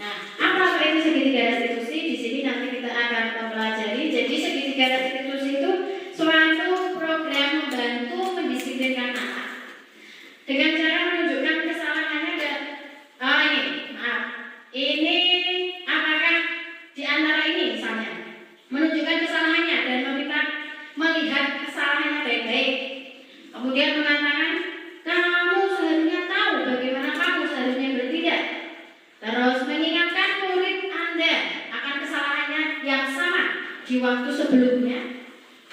Nah, apa itu segitiga restitusi? Di sini nanti kita akan mempelajari. Jadi segitiga restitusi itu suatu program membantu mendisiplinkan anak dengan cara menunjukkan kesalahannya dan ini apakah di antara ini misalnya menunjukkan kesalahannya dan meminta melihat kesalahannya baik-baik, kemudian mengatakan kamu seharusnya tahu bagaimana kamu seharusnya bertindak, terus mengingatkan murid Anda akan kesalahannya yang sama di waktu sebelumnya,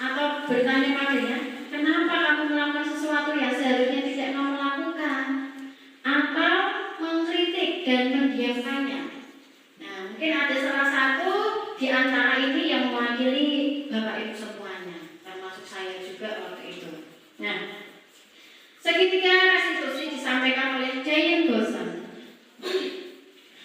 atau bertanya padanya kenapa kamu melakukan sesuatu yang seharusnya tidak kamu lakukan, atau mengkritik dan mendiamkannya. Nah, mungkin ada salah satu di antara ini yang mewakili Bapak Ibu semuanya, termasuk saya juga waktu itu. Nah, segitiga restitusi disampaikan oleh Giant Goshen.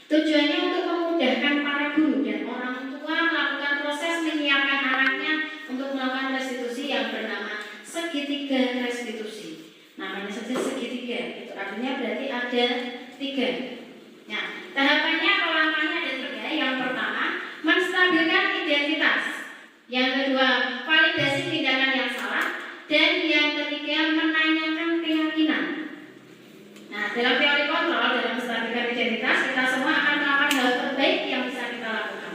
Tujuannya untuk memudahkan para guru dan orang tua melakukan proses menyiapkan anaknya untuk melakukan restitusi yang bernama segitiga restitusi. Namanya saja segitiga, itu artinya berarti ada 3. Nah, tahapannya atau langkahnya ada 3. Yang pertama, menstabilkan identitas. Yang kedua, validasi tindakan yang salah. Dan yang ketiga, menanyakan keyakinan. Nah, dalam teori kontrol, dalam menstabilkan identitas, kita semua akan melakukan hal terbaik yang bisa kita lakukan.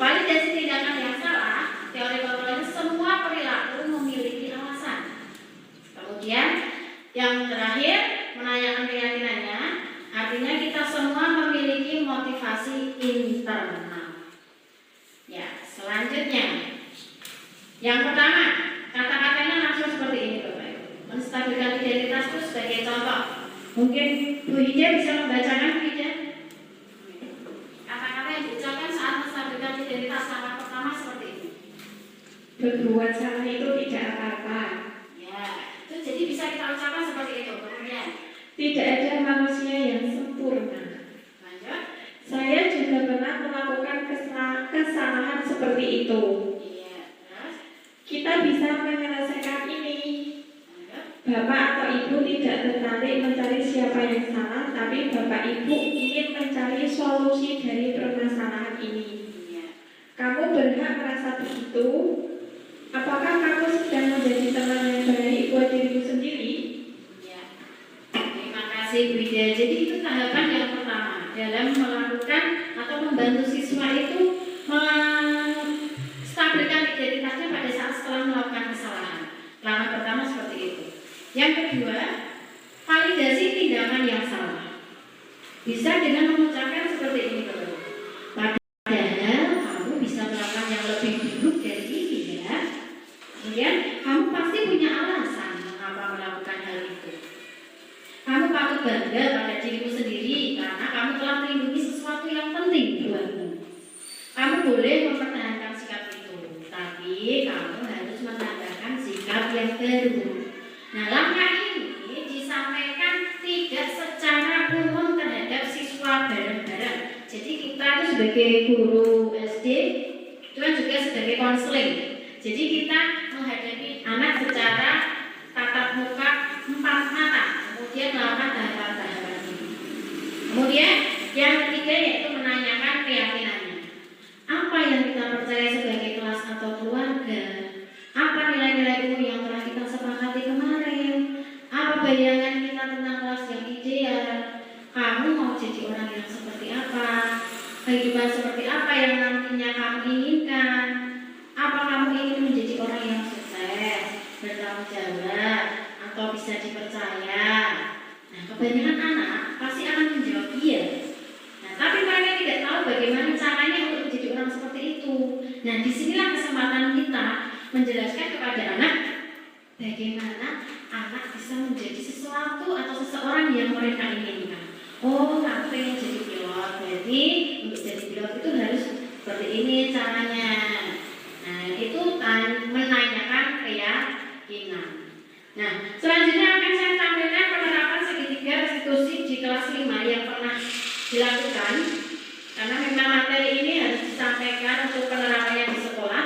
Validasi tindakan yang salah, teori kontrolnya semua perilaku memiliki alasan. Kemudian, yang terakhir, menanyakan keyakinannya, artinya kita semua memiliki motivasi internal. Ya, selanjutnya, yang pertama, kata-katanya langsung seperti ini Bapak Ibu. Menstabilkan identitas itu sebagai contoh. Mungkin Bu Hija bisa membacakan Bu Hija. Kata-kata yang diucapkan saat menstabilkan identitas langkah pertama seperti ini. Berbuat salah itu tidak apa-apa. Ya, itu jadi bisa kita ucapkan seperti itu. Kemudian, Tidak ada manusia yang sempurna. lanjut. Saya juga pernah melakukan kesalahan seperti itu. Iya, terus. Kita bisa menyelesaikan ini. Lanjut. Bapak atau Ibu tidak tertarik mencari siapa yang salah, tapi Bapak Ibu ingin mencari solusi dari permasalahan ini. Iya. Kamu berhak merasa begitu. Apakah kamu sedang menjadi teman yang baik buat dirimu sendiri? kasih Bu Ida. Jadi itu tahapan yang pertama dalam melakukan atau membantu siswa itu menstabilkan identitasnya pada saat setelah melakukan kesalahan. Langkah pertama seperti itu. Yang kedua, validasi tindakan yang salah. Bisa dengan mengucapkan seperti ini, padahal kamu bisa melakukan yang lebih buruk dari ini ya. Kemudian kamu pasti punya alasan mengapa melakukan hal itu. Kamu patut bangga pada dirimu sendiri karena kamu telah melindungi sesuatu yang penting buatmu. Kamu boleh mempertahankan sikap itu, tapi kamu harus menambahkan sikap yang baru. Nah, langkah ini disampaikan tidak secara umum terhadap siswa bareng-bareng. Jadi kita itu sebagai guru SD itu kan juga sebagai konseling. Jadi kita menghadapi anak secara tatap muka 4 mata, kemudian melakukan tahapan-tahapan ini. Kemudian yang ketiga yaitu menanyakan keyakinannya. Apa yang kita percaya sebagai kelas atau keluarga? Apa nilai-nilai umum yang telah kita sepakati kemarin? Apa bayangan kita tentang kelas yang ideal? Kamu mau jadi orang yang seperti apa? Kehidupan seperti apa yang nantinya kamu inginkan? Apa kamu ingin menjadi orang yang sukses, bertanggung jawab, atau bisa dipercaya? Nah, kebanyakan anak pasti akan menjawab iya. Nah, tapi mereka tidak tahu bagaimana caranya untuk menjadi orang seperti itu. Nah, disinilah kesempatan kita menjelaskan kepada anak bagaimana anak bisa menjadi sesuatu atau seseorang yang mereka inginkan. Oh, aku pengen jadi pilot, berarti untuk jadi pilot itu harus seperti ini caranya. Nah, itu menanyakan keyakinan. Nah, selanjutnya akan saya tampilkan penerapan segitiga restitusi di kelas 5 yang pernah dilakukan. Karena memang materi ini harus disampaikan untuk penerapannya di sekolah.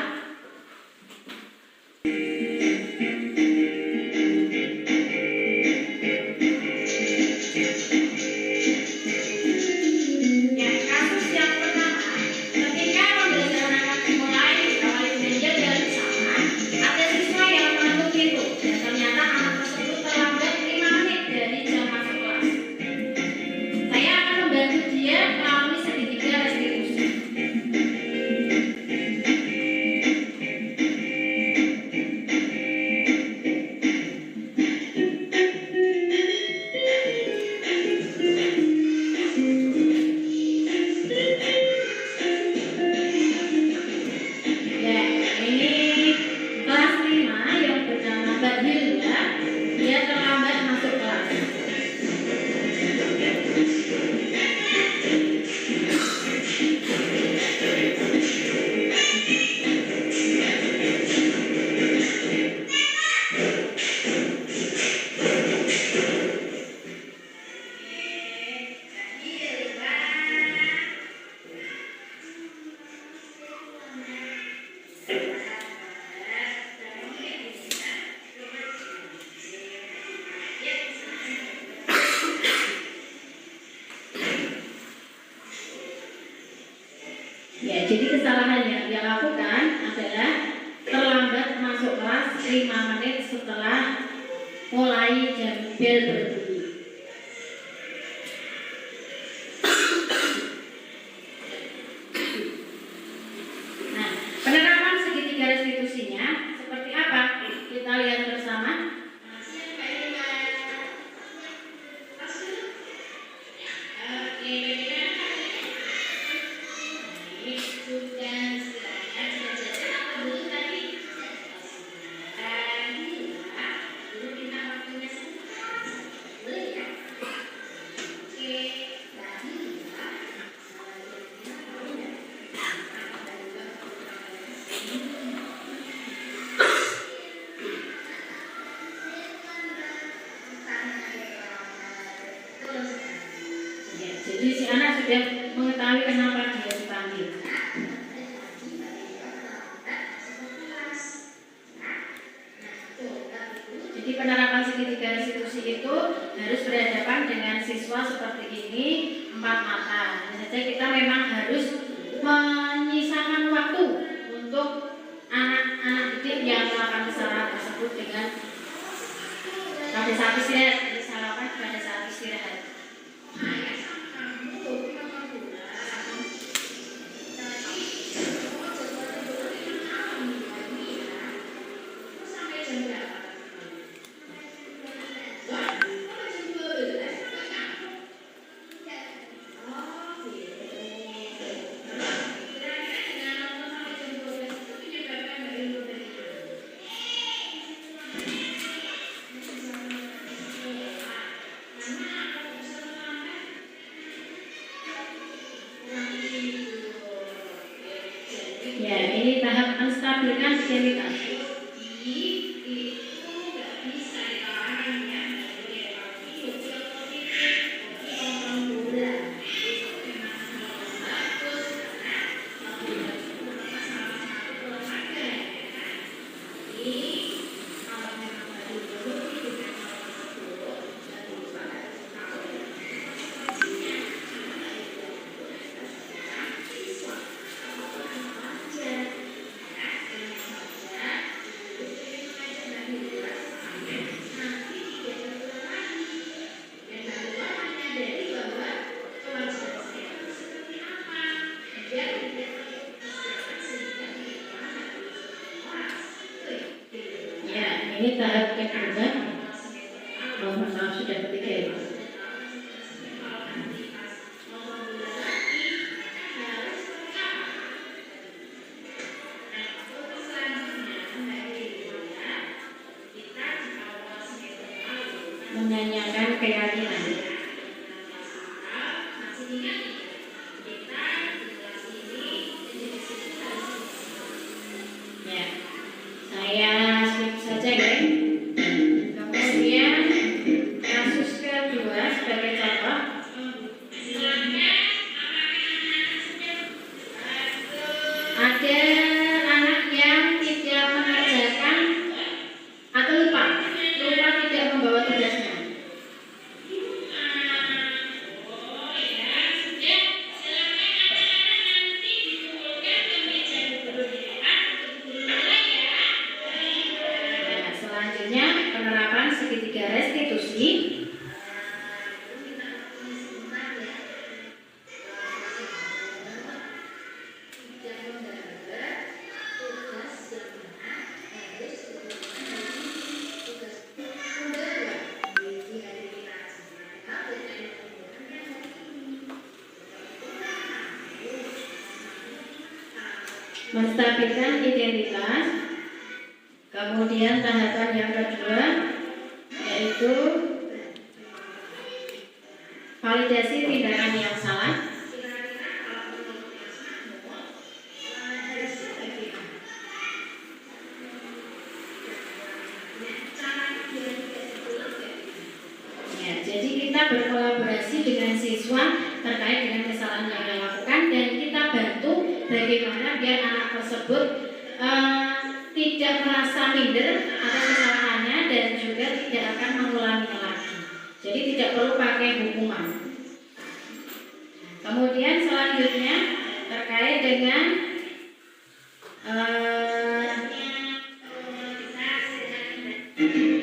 Ya, jadi kesalahan yang dia lakukan adalah terlambat masuk kelas 5 menit setelah mulai jam bel berbunyi. Nah, penerapan segitiga restitusinya seperti apa? Kita lihat bersama. Jadi si anak sudah mengetahui kenapa dia dipanggil. Jadi penerapan segitiga restitusi itu harus berhadapan dengan siswa seperti ini 4 mata. Hanya saja kita memang harus menyisakan waktu untuk anak-anak didik yang melakukan kesalahan tersebut dengan pada saat istirahat. Jadi pada saat istirahat. menampilkan identitas. Ya, ini tahap kedua. Mohon maaf sudah ketiga ya. Menyanyikan keyakinan. Ya, saya skip saja ya. Kemudian kasus kedua sebagai contoh. Ada anak yang tidak mengerjakan atau lupa tidak membawa tugasnya. Nah, selanjutnya penerapan segitiga restitusi. Menstabilkan identitas. Kemudian tahapan yang kedua yaitu validasi tindakan yang salah. Ya, jadi kita berkolaborasi dengan siswa terkait dengan kesalahan yang dilakukan dan kita bantu bagaimana biar anak tersebut tidak merasa minder atas kesalahannya dan juga tidak akan mengulanginya lagi. Jadi tidak perlu pakai hukuman. Kemudian selanjutnya terkait dengan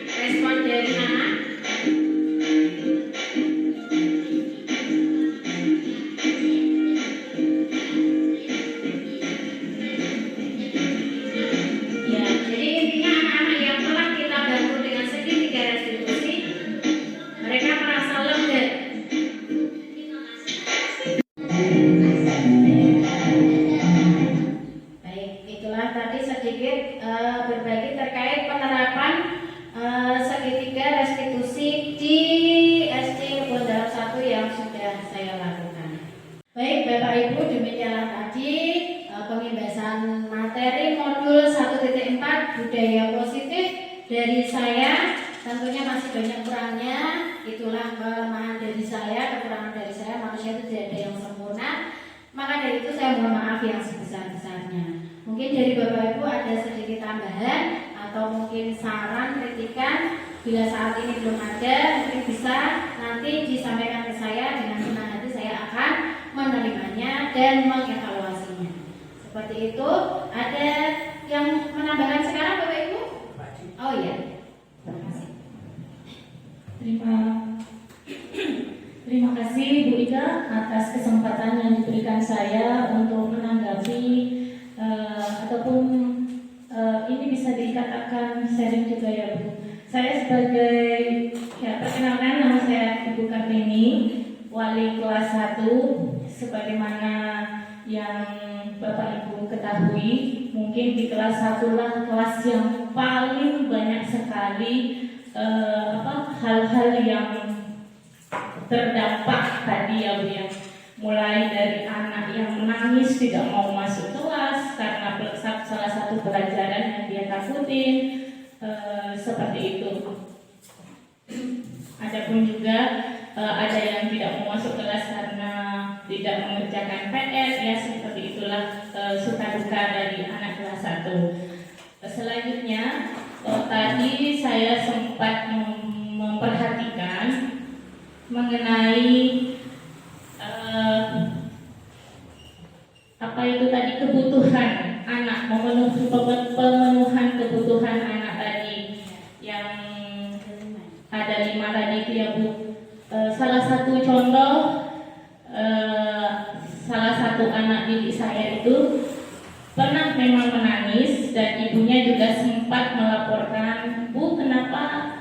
respon dari anak. Ya, jadi intinya anak-anak yang telah kita bantu dengan segitiga restitusi, mereka merasa lega. Baik, itulah tadi sedikit berbagi terkait penerapan segitiga restitusi di SD Kebon Dalam 1 yang sudah saya lakukan. Baik, Bapak Ibu, demikianlah tadi pembebasan materi modul 1.4 budaya positif dari saya. Tentunya masih banyak kurangnya, itulah kelemahan dari saya, kekurangan dari saya. Manusia itu tidak ada yang sempurna, maka dari itu saya mohon maaf yang sebesar-besarnya. Mungkin dari Bapak Ibu ada sedikit tambahan atau mungkin saran, kritikan. Bila saat ini belum ada, mungkin bisa nanti disampaikan ke saya. Dengan senang hati saya akan menerimanya dan mengevaluasinya. Seperti itu. Ada yang menambahkan sekarang Bapak Ibu? Oh iya. Terima kasih. Terima kasih Bu Ika atas kesempatan yang diberikan saya untuk menanggapi ataupun ini bisa dikatakan sharing juga ya Bu. Saya sebagai perkenalkan, nama saya Ibu Kartini, wali kelas 1. Sebagaimana yang Bapak Ibu ketahui, mungkin di kelas 1 lah kelas yang paling banyak sekali hal-hal yang terdampak tadi ya Bu ya. Mulai dari anak yang menangis tidak mau masuk kelas, karena salah satu pelajaran yang dia takutin, seperti itu. Adapun juga ada yang tidak mau masuk kelas karena tidak mengerjakan PR, ya seperti itulah suka duka dari anak kelas 1. Selanjutnya tadi saya sempat memperhatikan mengenai apa itu tadi, kebutuhan anak, pemenuhan kebutuhan anak tadi yang ada 5 tadi itu ya Bu. Salah satu contoh, salah satu anak didik saya itu pernah memang menangis dan ibunya juga sempat melaporkan, Bu, kenapa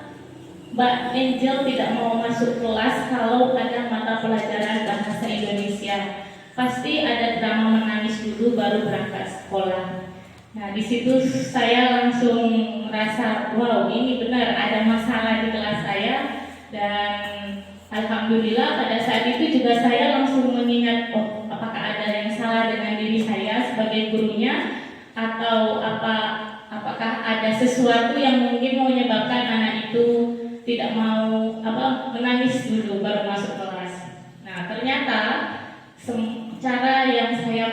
Mbak Angel tidak mau masuk kelas kalau ada mata pelajaran bahasa Indonesia? Pasti ada drama menangis dulu baru berangkat sekolah. Nah, di situ saya langsung merasa, wow, ini benar ada masalah di kelas saya. Dan alhamdulillah pada saat itu juga saya langsung mengingat, oh, apakah ada yang salah dengan diri saya sebagai gurunya, atau apakah ada sesuatu yang mungkin menyebabkan anak itu tidak mau menangis dulu baru masuk kelas. Nah, ternyata cara yang saya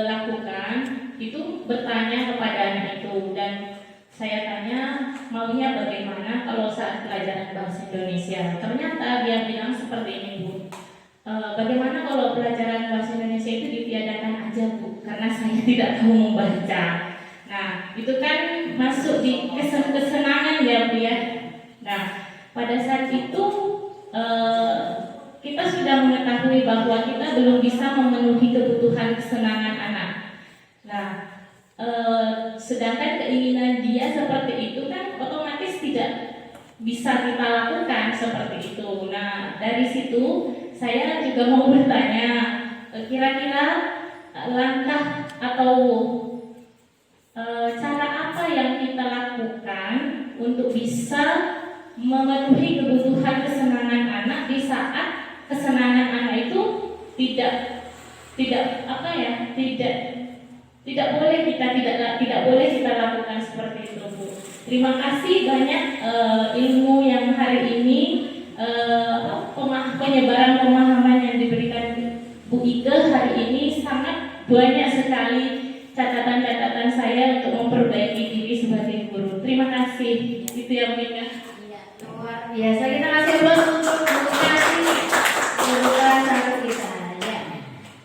lakukan itu bertanya kepada anak itu, dan saya tanya maunya bagaimana kalau saat pelajaran bahasa Indonesia. Ternyata dia bilang seperti ini, Bu, bagaimana kalau pelajaran bahasa Indonesia itu ditiadakan aja, Bu, karena saya tidak tahu membaca. Nah, itu kan masuk di kesenangan ya, Bu ya. Nah, pada saat itu kita sudah mengetahui bahwa kita belum bisa memenuhi kebutuhan kesenangan anak. Nah, sedangkan keinginan dia seperti itu kan otomatis tidak bisa kita lakukan seperti itu. Nah, dari situ saya juga mau bertanya, kira-kira langkah atau cara apa yang kita lakukan untuk bisa memenuhi kebutuhan kesenangan anak di saat kesenangan anak itu tidak boleh kita lakukan seperti itu, Bu. Terima kasih banyak ilmu yang hari ini, penyebaran pemahaman yang diberikan Bu Ike hari ini sangat banyak sekali catatan-catatan saya untuk memperbaiki diri sebagai guru. Terima kasih. Itu yang Ike. Luar biasa, kita kasih aplaus untuk edukasi kebutuhan satu kita ya.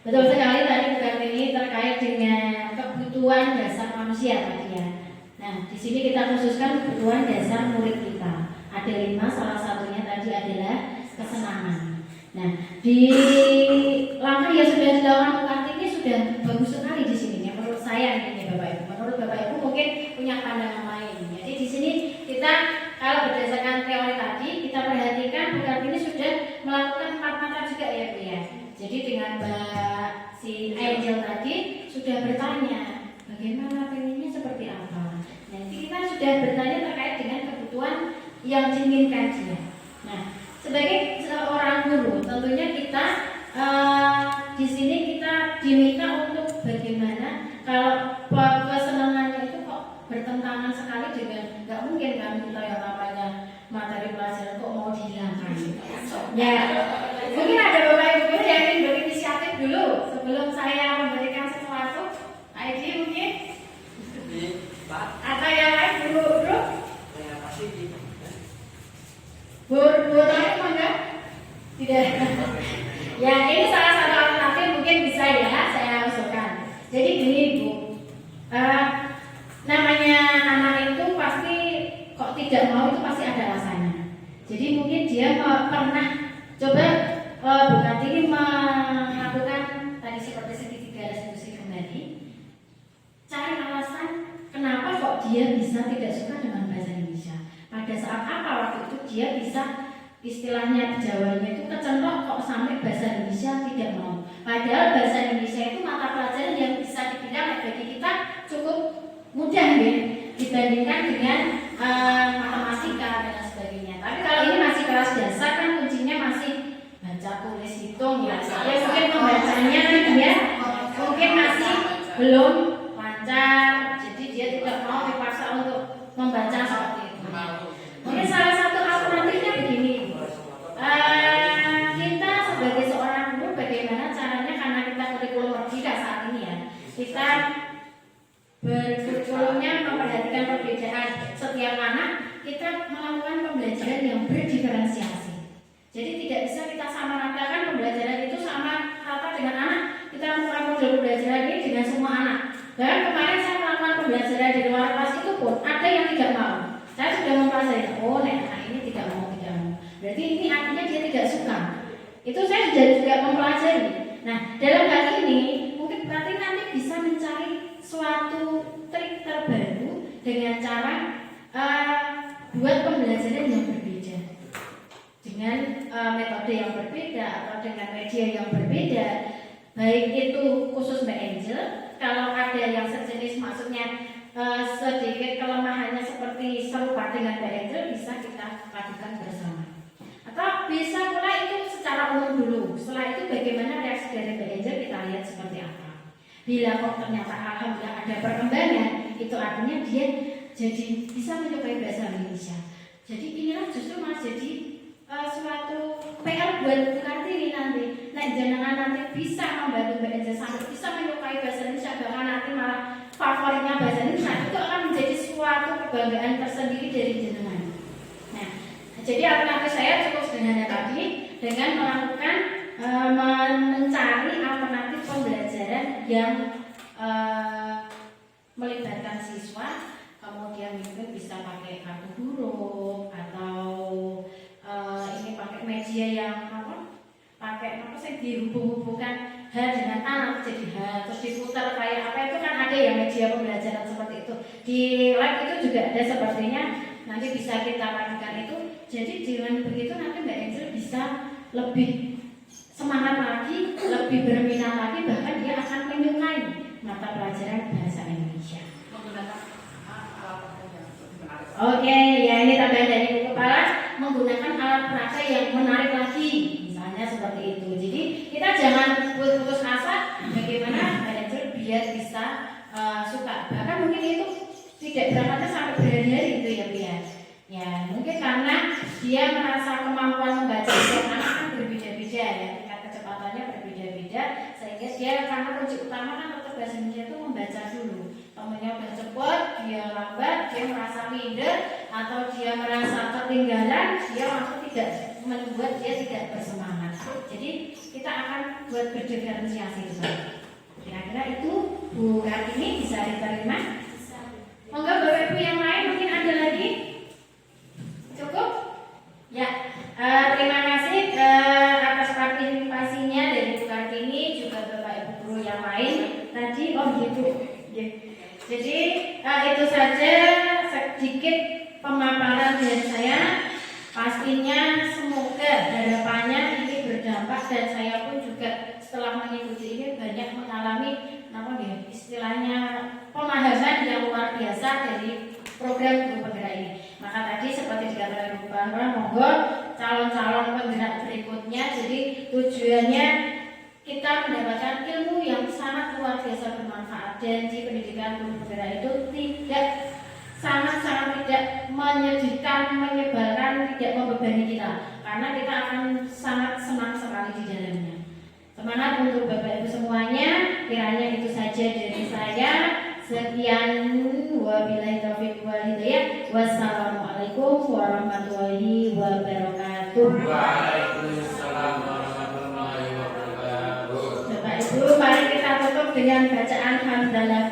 Betul sekali tadi bukan ini terkait dengan kebutuhan dasar manusia tadi ya. Nah, di sini kita khususkan kebutuhan dasar murid kita. Ada 5, salah satunya tadi adalah kesenangan. Nah, di langkah yang sudah dilakukan ini sudah bagus sekali di sini ya, menurut saya ini Bapak Ibu. Menurut Bapak Ibu mungkin punya pandangan lain. Jadi di sini kita kalau berdasarkan teori tadi kita perhatikan bukan ini sudah melakukan 4 mata juga ya Bu ya. Jadi dengan Mbak si Angel tadi sudah bertanya bagaimana pengennya seperti apa. Nanti kita sudah bertanya terkait dengan kebutuhan yang diinginkan dia. Nah, sebagai seorang guru tentunya kita di sini kita diminta untuk bagaimana kalau kesenangannya itu kok bertentangan sekali dengan, nggak mungkin kan kita yang namanya materi pelajaran kok mau dihilangkan. Ya, mungkin ada Bapak Ibu yang ingin berinisiatif dulu sebelum saya memberikan sesuatu. ID mungkin? Atau yang lain guru-guru? Bu Tani mangga? Tidak. Ya, ini salah satu alternatif mungkin bisa ya saya usulkan. Jadi gini Bu, namanya anak itu pasti kok tidak mau itu pasti ada alasannya. Jadi mungkin dia pernah coba bukan ini melakukan tadi seperti segitiga resolusi kembali, cari alasan kenapa kok dia bisa tidak suka dengan bahasa Indonesia. Pada saat apa waktu itu dia bisa istilahnya Jawanya itu kecentok kok sampai bahasa Indonesia tidak mau. Padahal bahasa Indonesia itu mata pelajaran yang bisa dibilang bagi kita cukup mudah ya dibandingkan dengan matematika dan sebagainya. Tapi kalau ini masih kelas dasar kan kuncinya masih baca tulis hitung ya. Ya mungkin membacanya kan dia mungkin masih belum lancar, jadi dia tidak mau dipaksa untuk membaca seperti itu. Mungkin salah satu alternatifnya begini, kita sebagai seorang guru bagaimana caranya, karena kita kurikulum merdeka saat ini ya, kita berkurikulumnya memperhatikan perbedaan setiap anak, kita melakukan pembelajaran yang berdiferensiasi. Jadi tidak bisa kita samaratakan pembelajaran itu sama rata dengan anak. Kita melakukan model pembelajaran ini dengan semua anak. Bahkan kemarin saya melakukan pembelajaran di luar kelas itu pun ada yang tidak mau. Saya sudah mempelajari, oh anak ini tidak mau. Berarti ini artinya dia tidak suka. Itu saya sudah juga mempelajari. Nah, dalam hal ini mungkin berarti nanti bisa mencari suatu trik terbaru dengan cara buat pembelajaran yang berbeda, dengan metode yang berbeda atau dengan media yang berbeda. Baik itu khusus Mbak Angel, kalau ada yang sejenis maksudnya sedikit kelemahannya seperti serupa dengan Mbak Angel, bisa kita lakukan bersama. Atau bisa pula itu secara umum dulu. Setelah itu bagaimana reaksi dari Mbak Angel, kita lihat seperti apa. Bila kok ternyata alhamdulillah ada perkembangan, itu artinya dia jadi bisa menyukai bahasa Indonesia. Jadi inilah justru malah jadi suatu PR buat Bu Kartini nanti. Nah, jangan nanti bisa membantu Mbak Angel sampai bisa menyukai bahasa Indonesia, bahkan nanti malah favoritnya bahasa Indonesia, itu akan menjadi suatu kebanggaan tersendiri dari jenengan. Nah, jadi alternatif saya cukup sederhana tadi dengan melakukan mencari alternatif pembelajaran yang melibatkan siswa, kemudian mungkin bisa pakai kartu huruf atau ini pakai media yang pakai sih dihubung-hubungkan H dengan A jadi H, terus diputar kayak apa, itu kan ada ya media pembelajaran seperti itu. Di lab itu juga ada sepertinya, nanti bisa kita lakukan itu. Jadi dengan begitu nanti Mbak Angel bisa lebih semangat lagi, lebih berminat lagi, bahkan dia akan menyukai mata pelajaran bahasa Indonesia. Oke, ya ini tambahan dari buku kepala, menggunakan alat peraga yang menarik lagi, misalnya seperti itu. Jadi kita jangan putus asa bagaimana Mbak Angel biar bisa suka. Bahkan mungkin itu tidak berangkatnya sampai berhari-hari itu ya biar. Ya mungkin karena dia merasa kemampuan membaca anak kan berbeda-beda ya, tingkat kecepatannya berbeda-beda, sehingga dia karena kunci utama kan tetap bahasa Indonesia itu membaca dulu. Temennya udah cepat, dia lambat, dia merasa minder atau dia merasa ketinggalan, dia langsung tidak membuat dia tidak bersemangat. Jadi kita akan buat berdiferensiasi itu. Kira-kira itu Bu Kartini bisa diterima? Monggo Bapak Ibu yang lain mungkin ada lagi? Cukup? Ya, terima kasih atas partisipasinya dari Bu Kartini, juga Bapak Ibu guru yang lain tadi. Oh gitu. Jadi itu saja sedikit pemaparan dari saya. Pastinya semoga harapannya ini berdampak, dan saya pun juga setelah mengikuti ini banyak mengalami istilahnya pemahaman yang luar biasa dari program guru penggerak ini. Maka tadi seperti dikatakan Bu Bambang, monggo calon-calon penggerak berikutnya. Jadi tujuannya kita mendapatkan ilmu yang sangat luar biasa bermanfaat, dan di pendidikan guru penggerak itu tidak sangat-sangat tidak menyedihkan, menyebalkan, tidak membebani kita, karena kita akan sangat senang sekali di dalamnya. Semangat untuk Bapak Ibu semuanya. Kiranya itu saja dari saya. Sekian, wabillahi taufiq wal hidayah. Wassalamualaikum warahmatullahi wabarakatuh. Waalaikumsalam warahmatullahi wabarakatuh. Bapak Ibu, mari kita tutup dengan bacaan hamdalah.